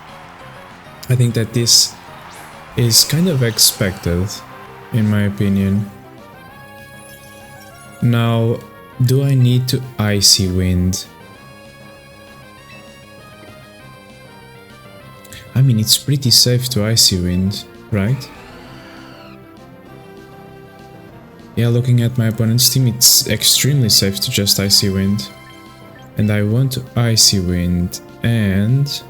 I think that this is kind of expected, in my opinion. Now, do I need to Icy Wind? I mean, it's pretty safe to Icy Wind, right? Yeah, looking at my opponent's team, it's extremely safe to just Icy Wind. And I want to Icy Wind and...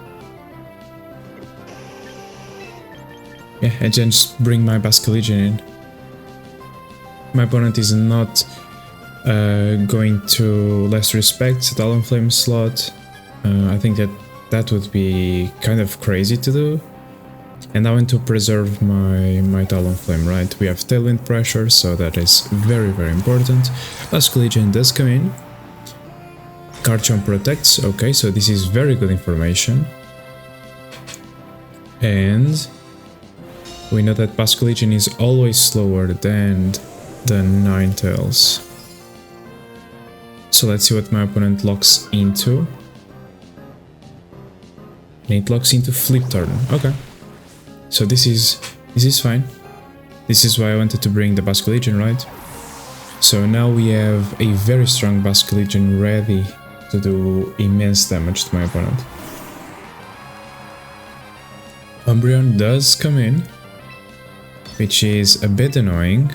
yeah, and just bring my Basculegion in. My opponent is not going to less respect Talonflame slot. I think that would be kind of crazy to do. And I want to preserve my Talonflame, right? We have Tailwind pressure, so that is very, very important. Basculegion does come in. Garchomp protects, okay, so this is very good information. And we know that Basculegion is always slower than the Ninetales. So let's see what my opponent locks into. And it locks into Flip Turn, okay. So this is fine. This is why I wanted to bring the Basculegion, right? So now we have a very strong Basculegion ready to do immense damage to my opponent. Umbreon does come in, which is a bit annoying,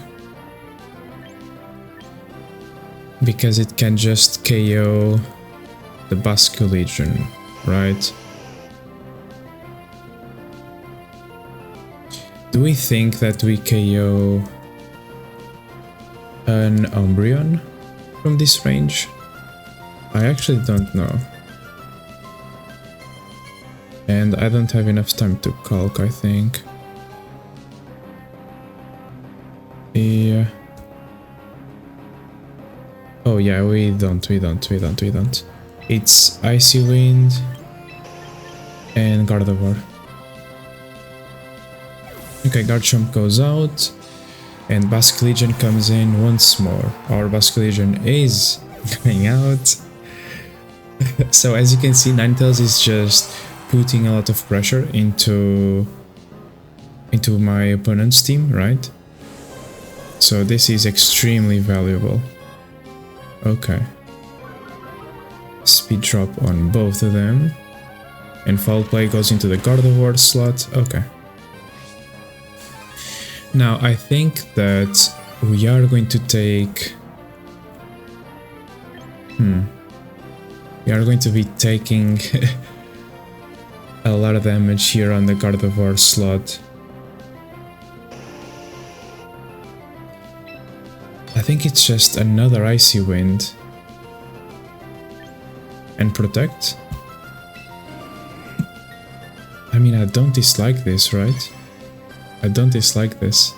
because it can just KO the Basculegion, right? Do we think that we KO an Umbreon from this range? I actually don't know. And I don't have enough time to calc, I think. Yeah. Oh yeah, we don't. It's Icy Wind and Gardevoir. Okay, Garchomp goes out and Basculegion comes in once more. Our Basculegion is going out. So as you can see, Ninetales is just putting a lot of pressure into my opponent's team, right? So this is extremely valuable. Okay. Speed drop on both of them. And Foul Play goes into the Gardevoir slot. Okay. Now I think that we are going to take... We are going to be taking a lot of damage here on the Gardevoir slot. I think it's just another Icy Wind. And Protect? I mean, I don't dislike this, right? I don't dislike this.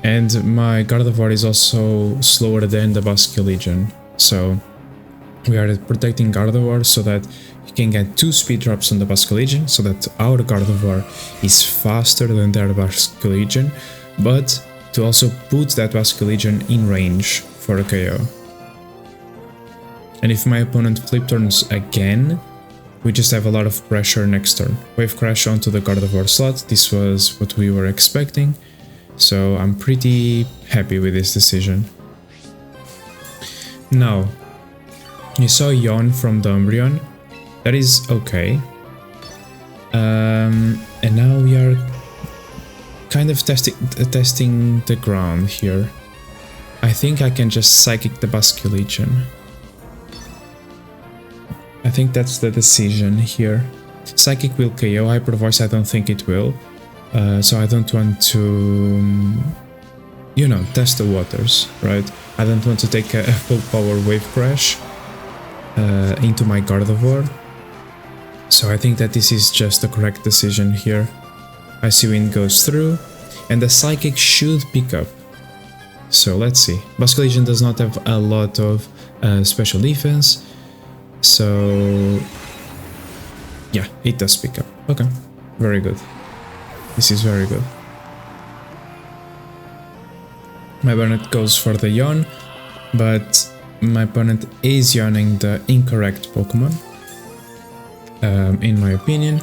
And my Gardevoir is also slower than the Basculegion, so we are protecting Gardevoir so that he can get 2 speed drops on the Basculegion, so that our Gardevoir is faster than their Basculegion, but to also put that Basculegion in range for a KO. And if my opponent flip turns again, we just have a lot of pressure next turn. Wave Crash onto the Gardevoir slot, this was what we were expecting, so I'm pretty happy with this decision. Now, you saw Yawn from the Umbreon, that is okay. And now we are kind of testing the ground here. I think I can just Psychic the Basculegion. I think that's the decision here. Psychic will KO, Hyper Voice I don't think it will. So I don't want to, you know, test the waters, right? I don't want to take a full power Wave Crash into my Gardevoir. So I think that this is just the correct decision here. Icy Wind goes through, and the Psychic should pick up. So let's see. Basculation does not have a lot of special defense, so yeah, it does pick up. Okay, very good. This is very good. My opponent goes for the yawn, but my opponent is yawning the incorrect Pokemon. In my opinion,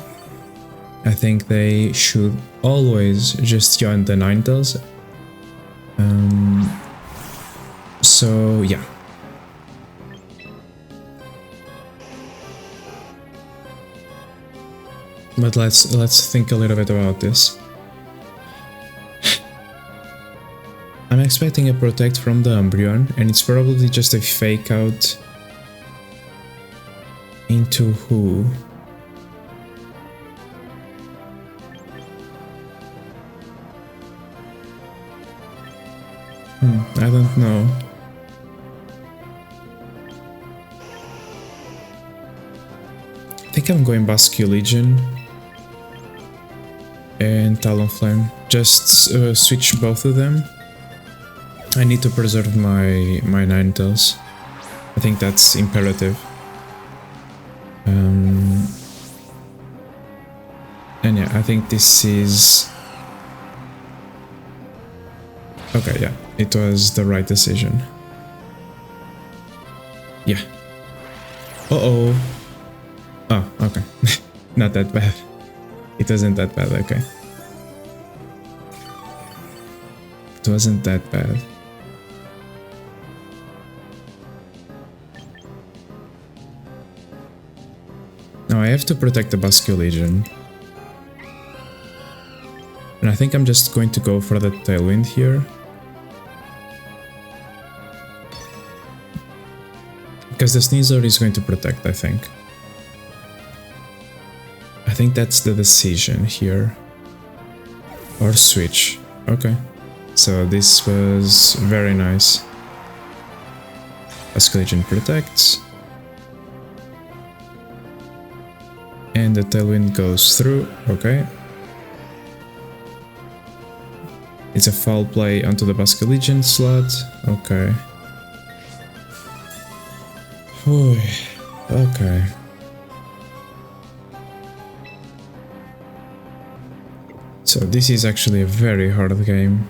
I think they should always just yawn the Ninetales. So yeah. But let's think a little bit about this. I'm expecting a Protect from the Umbreon, and it's probably just a fake out into who? I don't know. I think I'm going Basculation and Talonflame. Just switch both of them. I need to preserve my Ninetales. I think that's imperative. And yeah, I think this is... Okay, yeah, it was the right decision. Yeah. Uh-oh. Oh, okay. Not that bad. It wasn't that bad, okay. It wasn't that bad. Now I have to protect the Basculation. And I think I'm just going to go for the Tailwind here. Because the Sneasel is going to protect, I think. I think that's the decision here. Or switch. Okay. So this was very nice. Basculation protects. And the Tailwind goes through. Okay. It's a foul play onto the Basculation slot. Okay. Whew. Okay. So this is actually a very hard game.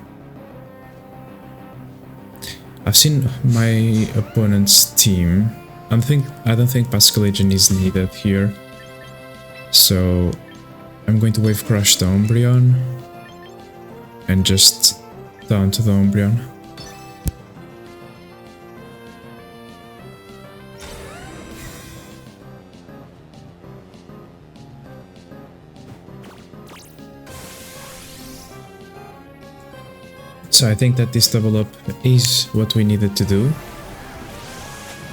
I've seen my opponent's team. I don't think Basculation is needed here. So I'm going to Wave Crush the Umbreon and just down to the Umbreon. So I think that this double up is what we needed to do.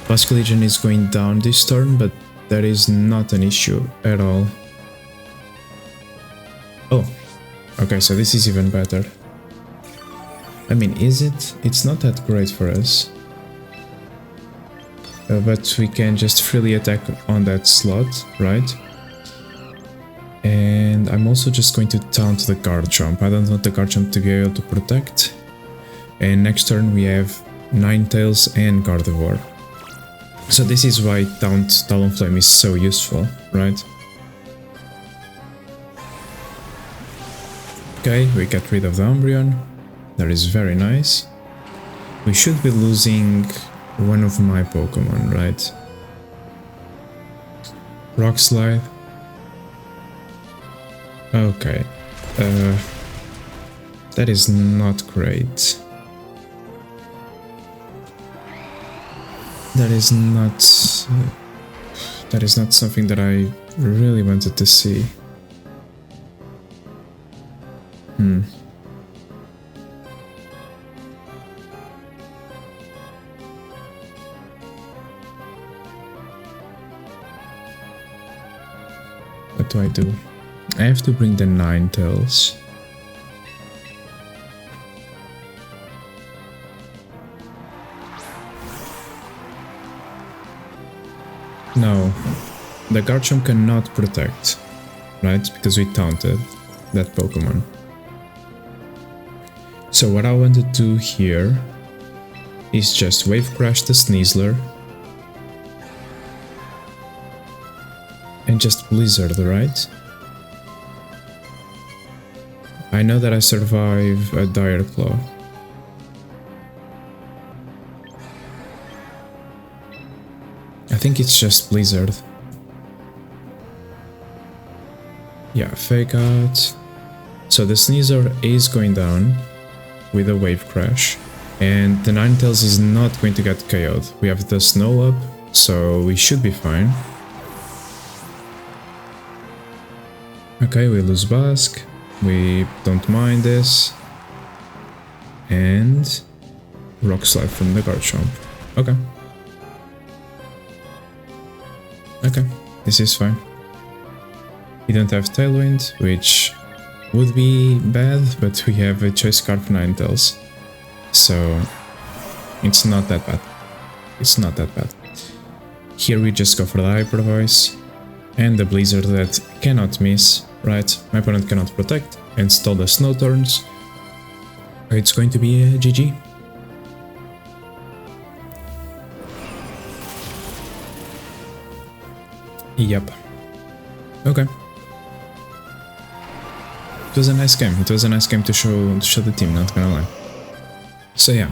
Basculation is going down this turn, but that is not an issue at all. Oh, okay, so this is even better. I mean, is it? It's not that great for us. But we can just freely attack on that slot, right? And I'm also just going to taunt the Garchomp. I don't want the Garchomp to be able to protect. And next turn we have Ninetales and Gardevoir. So this is why Taunt Talonflame is so useful, right? Okay, we get rid of the Umbreon. That is very nice. We should be losing one of my Pokemon, right? Rock Slide. Okay. That is not great. That is not something that I really wanted to see. What do I do? I have to bring the Ninetales. No, the Garchomp cannot protect, right? Because we taunted. that Pokemon. So what I want to do here is just Wave Crash the Sneasler and just Blizzard, right? I know that I survive a Dire Claw. I think it's just Blizzard. Yeah, Fake Out. So the Sneasler is going down with a Wave Crash, and the Ninetales is not going to get KO'd. We have the Snow up, so we should be fine. Okay, we lose Bask. We don't mind this. And Rock Slide from the Garchomp. Okay. Okay, this is fine. We don't have Tailwind, which would be bad, but we have a Choice Card for Ninetales. So it's not that bad. It's not that bad. Here we just go for the Hyper Voice and the Blizzard that cannot miss, right? My opponent cannot protect and stall the Snow Turns. It's going to be a GG. Yep. Okay. It was a nice game. It was a nice game to show the team, not gonna lie. So yeah,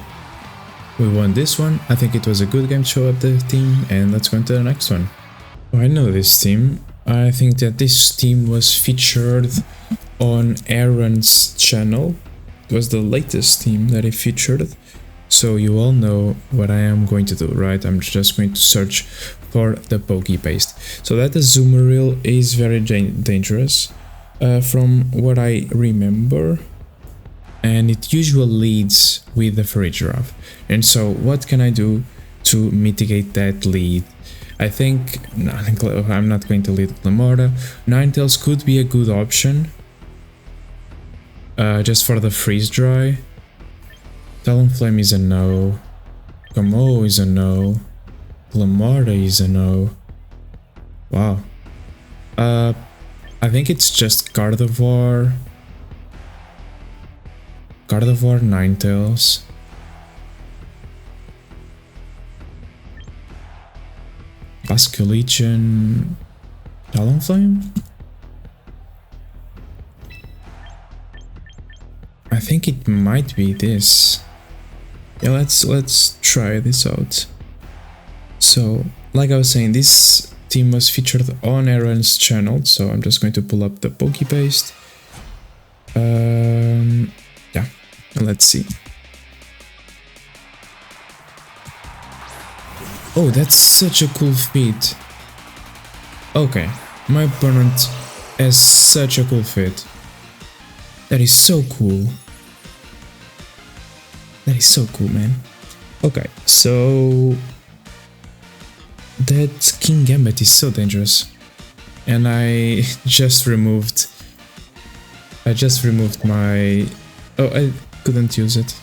we won this one. I think it was a good game to show up the team, and let's go into the next one. I know this team. I think that this team was featured on Aaron's channel. It was the latest team that he featured. So you all know what I am going to do, right? I'm just going to search for the Poké Paste. So that Azumarill is very dangerous from what I remember. And it usually leads with the Farigiraf. And so what can I do to mitigate that lead? I think I'm not going to lead Glimmora. Ninetales could be a good option. Just for the Freeze Dry. Talonflame is a no. Gamo is a no. Glimmora is a no. Wow. I think it's just Gardevoir. Gardevoir, Ninetales. Basculegion, Talonflame? I think it might be this. Yeah, let's try this out. So, like I was saying, this team was featured on Aaron's channel, so I'm just going to pull up the Poké Paste. Yeah, let's see. Oh, that's such a cool feat. Okay, my opponent has such a cool feat. That is so cool. That is so cool, man. Okay, so that Kingambit is so dangerous. And I just removed my... Oh, I couldn't use it.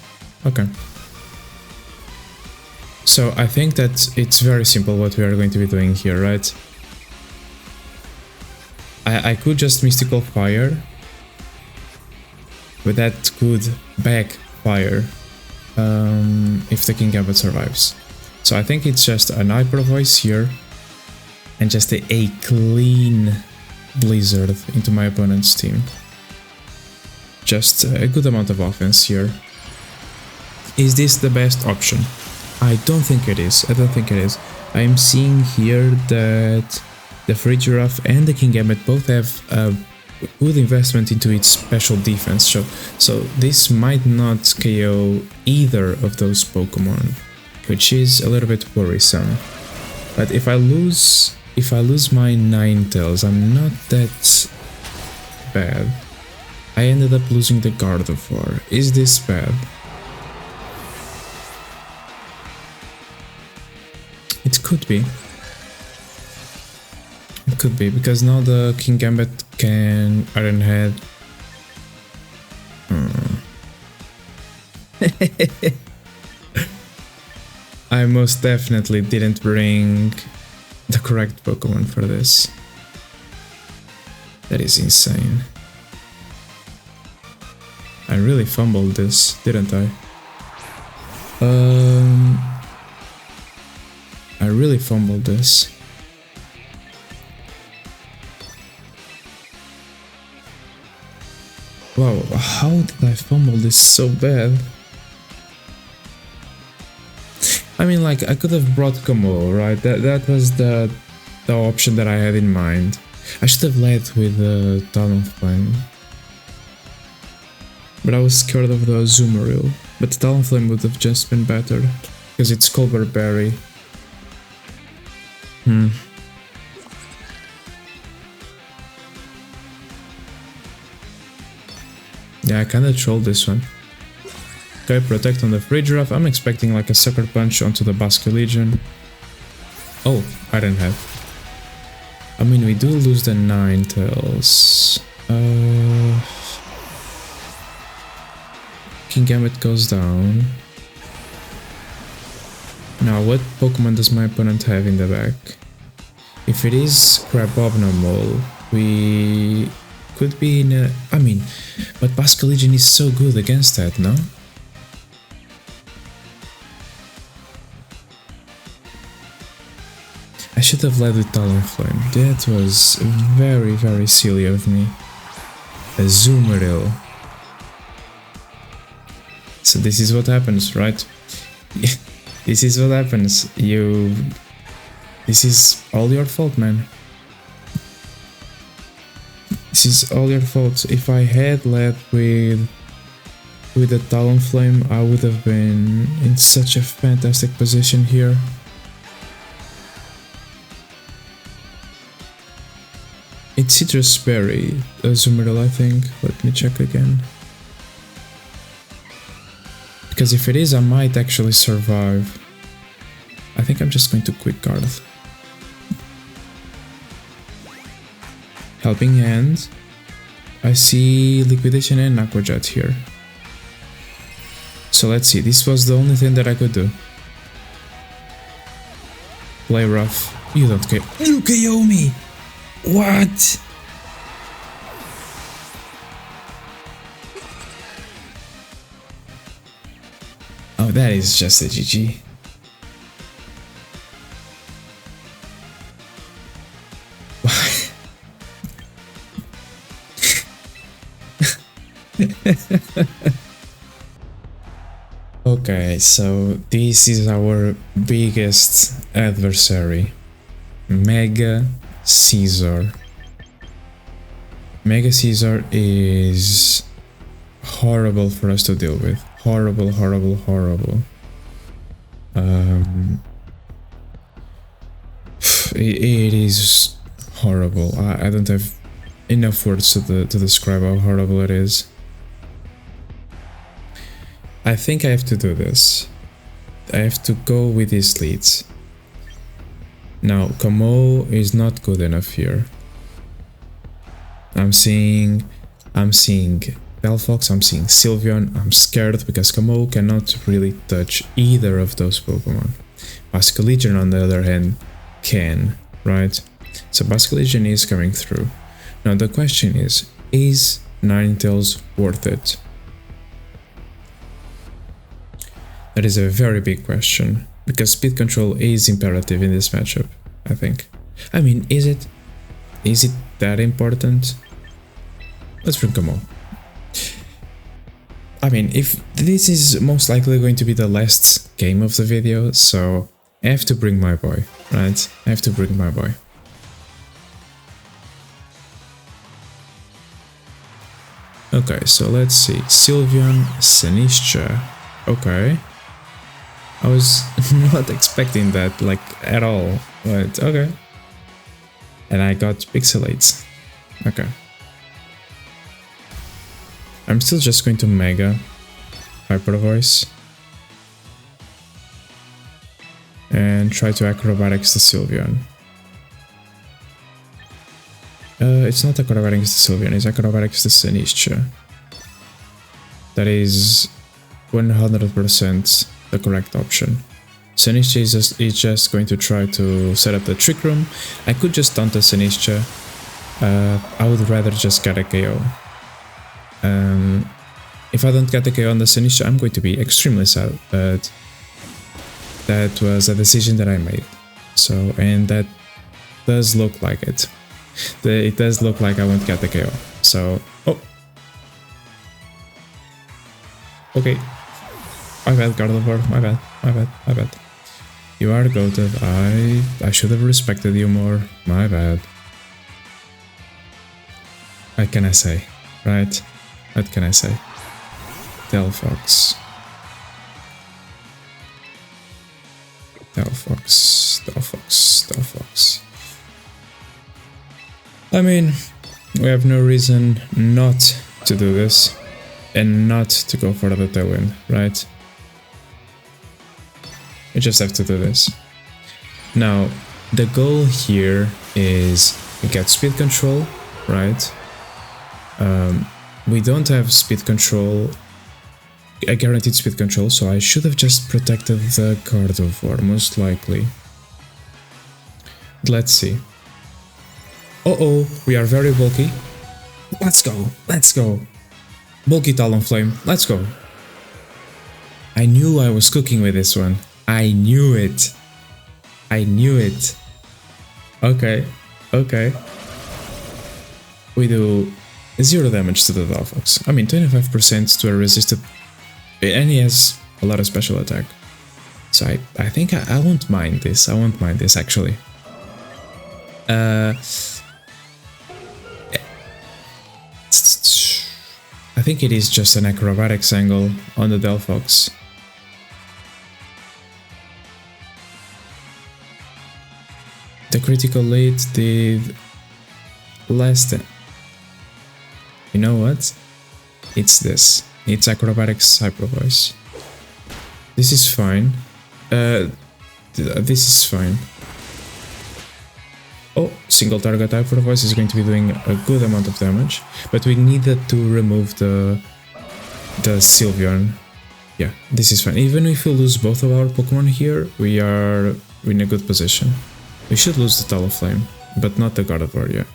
Okay. So I think that it's very simple what we are going to be doing here, right? I could just Mystical Fire, but that could backfire if the Kingambit survives. So I think it's just an Hyper Voice here and just a clean Blizzard into my opponent's team. Just a good amount of offense here. Is this the best option? I don't think it is. I don't think it is. I'm seeing here that the Farigiraf and the Kingambit both have a good investment into its special defense. So this might not KO either of those Pokemon, which is a little bit worrisome. But if I lose my Ninetales, I'm not that bad. I ended up losing the Gardevoir. Is this bad? It could be. It could be, because now the Kingambit can Iron Head. I most definitely didn't bring the correct Pokemon for this. That is insane. I really fumbled this, didn't I? I really fumbled this. Wow, how did I fumble this so bad? I mean, like, I could have brought Como, right? That was the option that I had in mind. I should have led with the Talonflame. But I was scared of the Azumarill. But the Talonflame would have just been better. Because it's Colbert Berry. Yeah, I kinda trolled this one. Okay, protect on the Frigiraf. I'm expecting like a Sucker Punch onto the Basculegion. Oh, I didn't have. I mean, we do lose the Ninetales. Kingambit goes down. Now, what Pokemon does my opponent have in the back? If it is Crabobnormal, we could be in a... I mean, but Basculegion is so good against that, no? I should have led with Talonflame. That was very, very silly of me. Azumarill. So this is what happens, right? This is what happens. This is all your fault, man. This is all your fault. If I had led with the Talonflame, I would have been in such a fantastic position here. It's Citrus Berry, Azumarill, I think. Let me check again. Because if it is, I might actually survive. I think I'm just going to Quick Guard. Helping Hand. I see Liquidation and Aqua Jet here. So let's see, this was the only thing that I could do. Play rough. You don't KO. You KO me! What? Oh, that is just a GG. Okay, so this is our biggest adversary, Mega Caesar. Mega Caesar is horrible for us to deal with. Horrible, horrible, horrible. It is horrible. I don't have enough words to describe how horrible it is. I think I have to do this. I have to go with these leads. Now, Como is not good enough here. I'm seeing Belfox, I'm seeing Sylveon. I'm scared because Como cannot really touch either of those Pokemon. Basculegion, on the other hand, can, right? So Basculegion is coming through. Now the question is Ninetales worth it? That is a very big question, because speed control is imperative in this matchup, I think. I mean, is it? Is it that important? Let's bring Como. I mean, if this is most likely going to be the last game of the video, so I have to bring my boy, right? I have to bring my boy. Okay, so let's see. Sylveon, Sinistcha. Okay. I was not expecting that, like, at all. But, okay. And I got Pixelates. Okay. I'm still just going to Mega Hyper Voice. And try to Acrobatics the Sylveon. It's not Acrobatics the Sylveon, it's Acrobatics the Sinistcha. That is 100% the correct option. Sinistcha is just going to try to set up the Trick Room. I could just taunt the Sinistcha. I would rather just get a KO. If I don't get the KO on the Sinistcha, I'm going to be extremely sad, but that was a decision that I made. So, and that does look like it. It does look like I won't get the KO. So, oh. Okay. My bad, Gardevoir, my bad, my bad, my bad. You are goated. I should have respected you more. My bad. What can I say, right? What can I say? Delphox. Delphox, Delphox, Delphox. I mean, we have no reason not to do this and not to go for the tailwind, right? We just have to do this. Now, the goal here is to get speed control, right? We don't have speed control, a guaranteed speed control, so I should have just protected the Gardevoir, most likely. Let's see. Uh-oh, we are very bulky. Let's go, let's go. Bulky Talonflame, let's go. I knew I was cooking with this one. I knew it. I knew it. Okay, okay. We do 0 damage to the Delphox. I mean, 25% to a resisted, and he has a lot of special attack. So I think I won't mind this. I won't mind this actually. I think it is just an acrobatics angle on the Delphox. The critical lead did less than... You know what? It's this. It's acrobatics hyper voice. This is fine. This is fine. Oh, single target hyper voice is going to be doing a good amount of damage, but we needed to remove the Sylveon. Yeah, this is fine. Even if we lose both of our Pokemon here, we are in a good position. We should lose the Talonflame, but not the Gardevoir yet.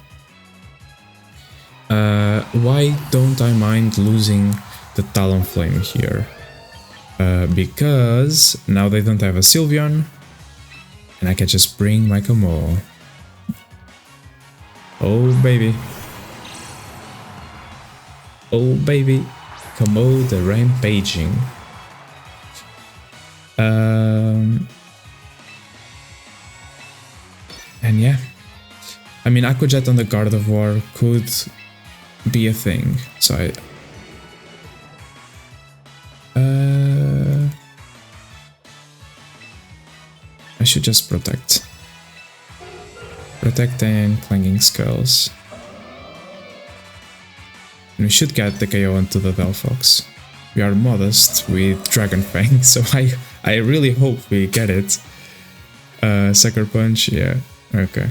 Why don't I mind losing the Talonflame here? Because now they don't have a Sylveon, and I can just bring my Camo. Oh baby. Oh baby. Camo the Rampaging. And yeah, I mean, Aqua Jet on the Gardevoir could be a thing, so I should just protect. Protect and Clanging Skulls. And we should get the KO onto the Delphox. We are modest with Dragon Fang, so I really hope we get it. Sucker Punch, yeah. Okay.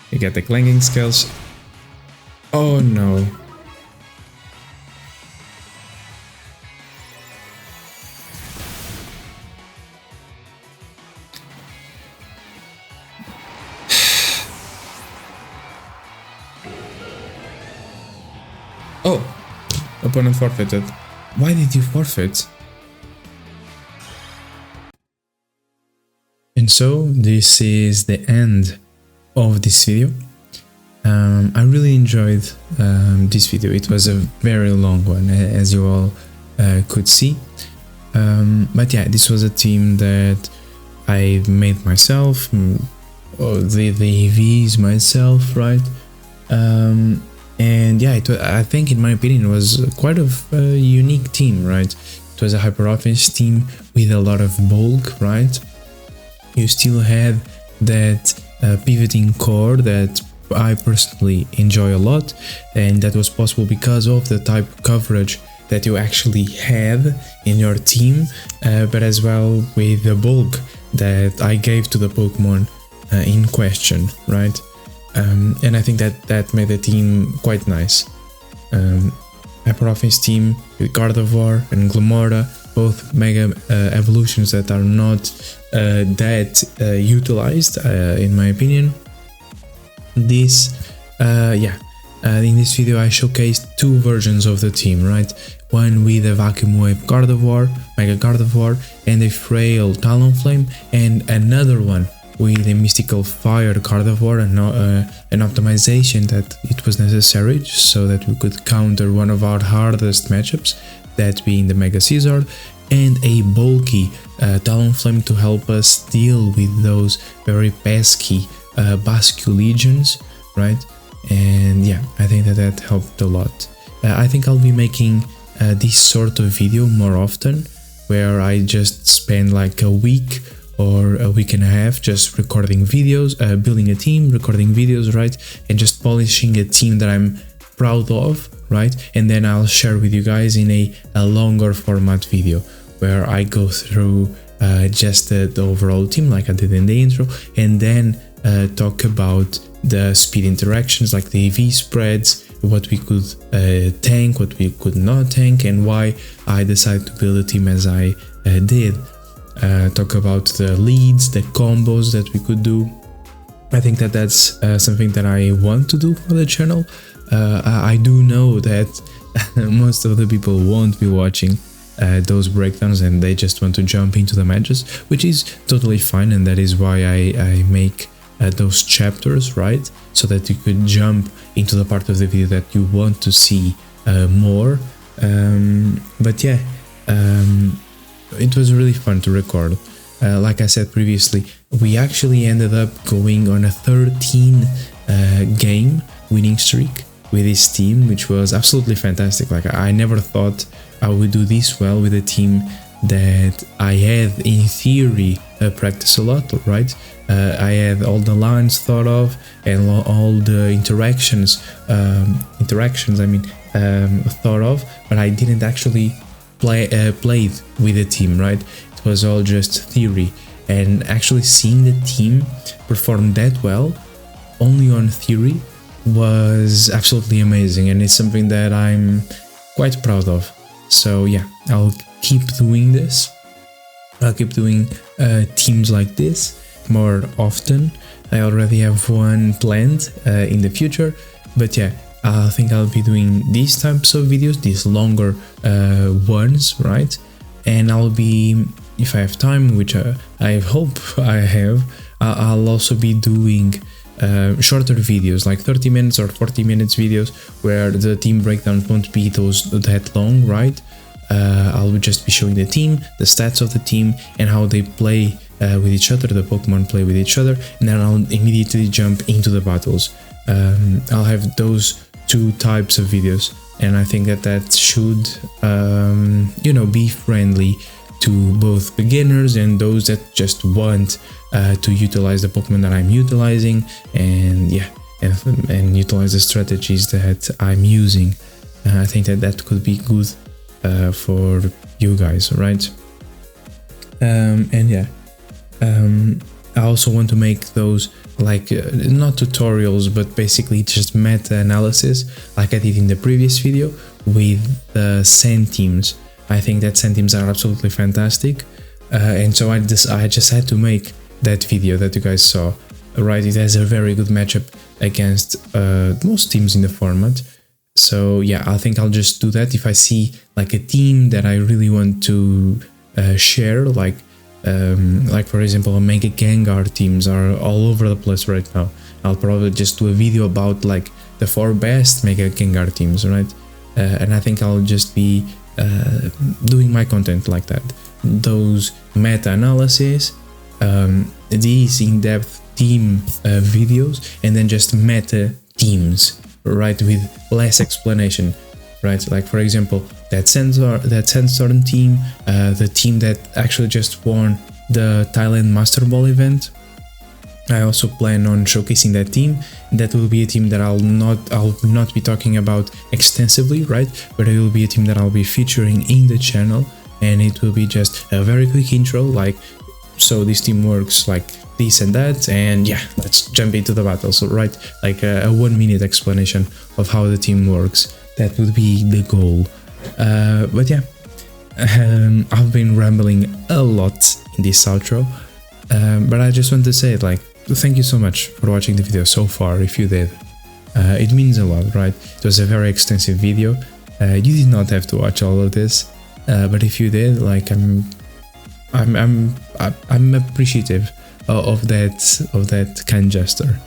You get the Clanging Skulls. Oh no. Oh! Opponent forfeited. Why did you forfeit? And so this is the end of this video. I really enjoyed this video. It was a very long one, as you all could see. But yeah, this was a team that I made myself, the EVs myself, right? And yeah, I think, in my opinion, it was quite a unique team, right? It was a hyper offense team with a lot of bulk, right? You still had that pivoting core that I personally enjoy a lot, and that was possible because of the type coverage that you actually had in your team, but as well with the bulk that I gave to the Pokemon in question, right? And I think that made the team quite nice. Hyper Offense team with Gardevoir and Glimmora, both Mega evolutions that are not that utilized, in my opinion. This, yeah, In this video I showcased two versions of the team, right? One with a vacuum wave Gardevoir, Mega Gardevoir, and a frail Talonflame, and another one with a mystical fire Gardevoir and an optimization that it was necessary so that we could counter one of our hardest matchups, that being the Mega M-Zard, and a bulky Talonflame to help us deal with those very pesky Bascu legions, right? And yeah, I think that helped a lot. I think I'll be making this sort of video more often, where I just spend like a week or a week and a half just recording videos, building a team, recording videos, right? And just polishing a team that I'm proud of, right? And then I'll share with you guys in a longer format video where I go through just the overall team like I did in the intro, and then talk about the speed interactions like the EV spreads, what we could tank, what we could not tank, and why I decided to build a team as I did. Talk about the leads, the combos that we could do. I think that's something that I want to do for the channel. I do know that most of the people won't be watching those breakdowns and they just want to jump into the matches, which is totally fine, and that is why I make those chapters, right? So that you could jump into the part of the video that you want to see more. But yeah, it was really fun to record. Like I said previously, we actually ended up going on a 13 game winning streak with this team, which was absolutely fantastic. Like, I never thought I would do this well with a team that I had in theory practiced a lot, right? I had all the lines thought of and all the interactions thought of, but I didn't actually played with the team, right? It was all just theory, and actually seeing the team perform that well only on theory was absolutely amazing, and it's something that I'm quite proud of. So yeah, I'll keep doing this. I'll keep doing teams like this more often. I already have one planned in the future, but yeah, I think I'll be doing these types of videos, these longer ones, right? And I'll be, if I have time, which I hope I have, I'll also be doing shorter videos, like 30 minutes or 40 minutes videos, where the team breakdowns won't be that long, right? I'll just be showing the team, the stats of the team, and how they play with each other, the Pokemon play with each other, and then I'll immediately jump into the battles. I'll have those two types of videos, and I think that should, you know, be friendly to both beginners and those that just want to utilize the Pokemon that I'm utilizing, and yeah, and utilize the strategies that I'm using. I think that could be good for you guys, right? And yeah, I also want to make those like not tutorials, but basically just meta-analysis like I did in the previous video with the sand teams. I think that sand teams are absolutely fantastic, and so I just had to make that video that you guys saw, right? It has a very good matchup against most teams in the format. So yeah, I think I'll just do that if I see like a team that I really want to share, like for example, Mega Gengar teams are all over the place right now. I'll probably just do a video about like the 4 best Mega Gengar teams, right? And I think I'll just be doing my content like that. Those meta-analysis, these in-depth team videos, and then just meta teams, right, with less explanation, right? Like for example, that Sandstorm team, the team that actually just won the Thailand Master Ball event. I also plan on showcasing that team. That will be a team that I'll not be talking about extensively, right? But it will be a team that I'll be featuring in the channel, and it will be just a very quick intro, like, so this team works like this and that, and yeah, let's jump into the battle. So right, like a 1-minute explanation of how the team works. That would be the goal. But yeah, I've been rambling a lot in this outro, but I just want to say, like, thank you so much for watching the video so far, if you did. It means a lot, right? It was a very extensive video. You did not have to watch all of this, but if you did, like, I'm appreciative of that kind gesture.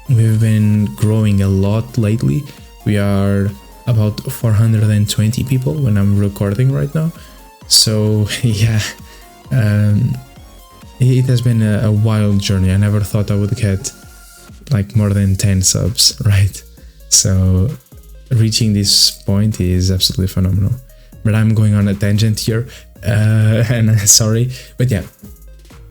We've been growing a lot lately. We are about 420 people when I'm recording right now. So yeah, it has been a wild journey. I never thought I would get like more than 10 subs, right? So reaching this point is absolutely phenomenal. But I'm going on a tangent here, and sorry, but yeah,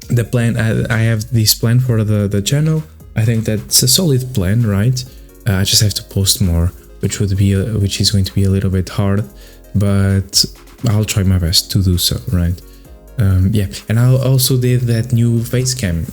the plan, I have this plan for the channel. I think that's a solid plan, right? I just have to post more, which is going to be a little bit hard, but I'll try my best to do so, right? Yeah, and I also did that new face cam,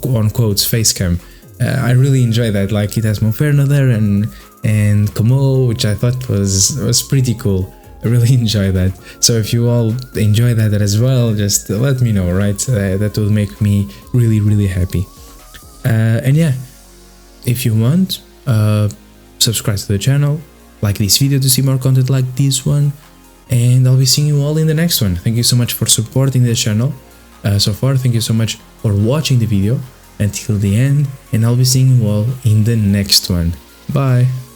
on quotes, face cam. I really enjoy that. Like, it has Monferno there and Como, which I thought was pretty cool. I really enjoy that. So if you all enjoy that as well, just let me know, right? That will make me really happy. And yeah, if you want, subscribe to the channel, like this video to see more content like this one, and I'll be seeing you all in the next one. Thank you so much for supporting the channel so far. Thank you so much for watching the video until the end, and I'll be seeing you all in the next one. Bye!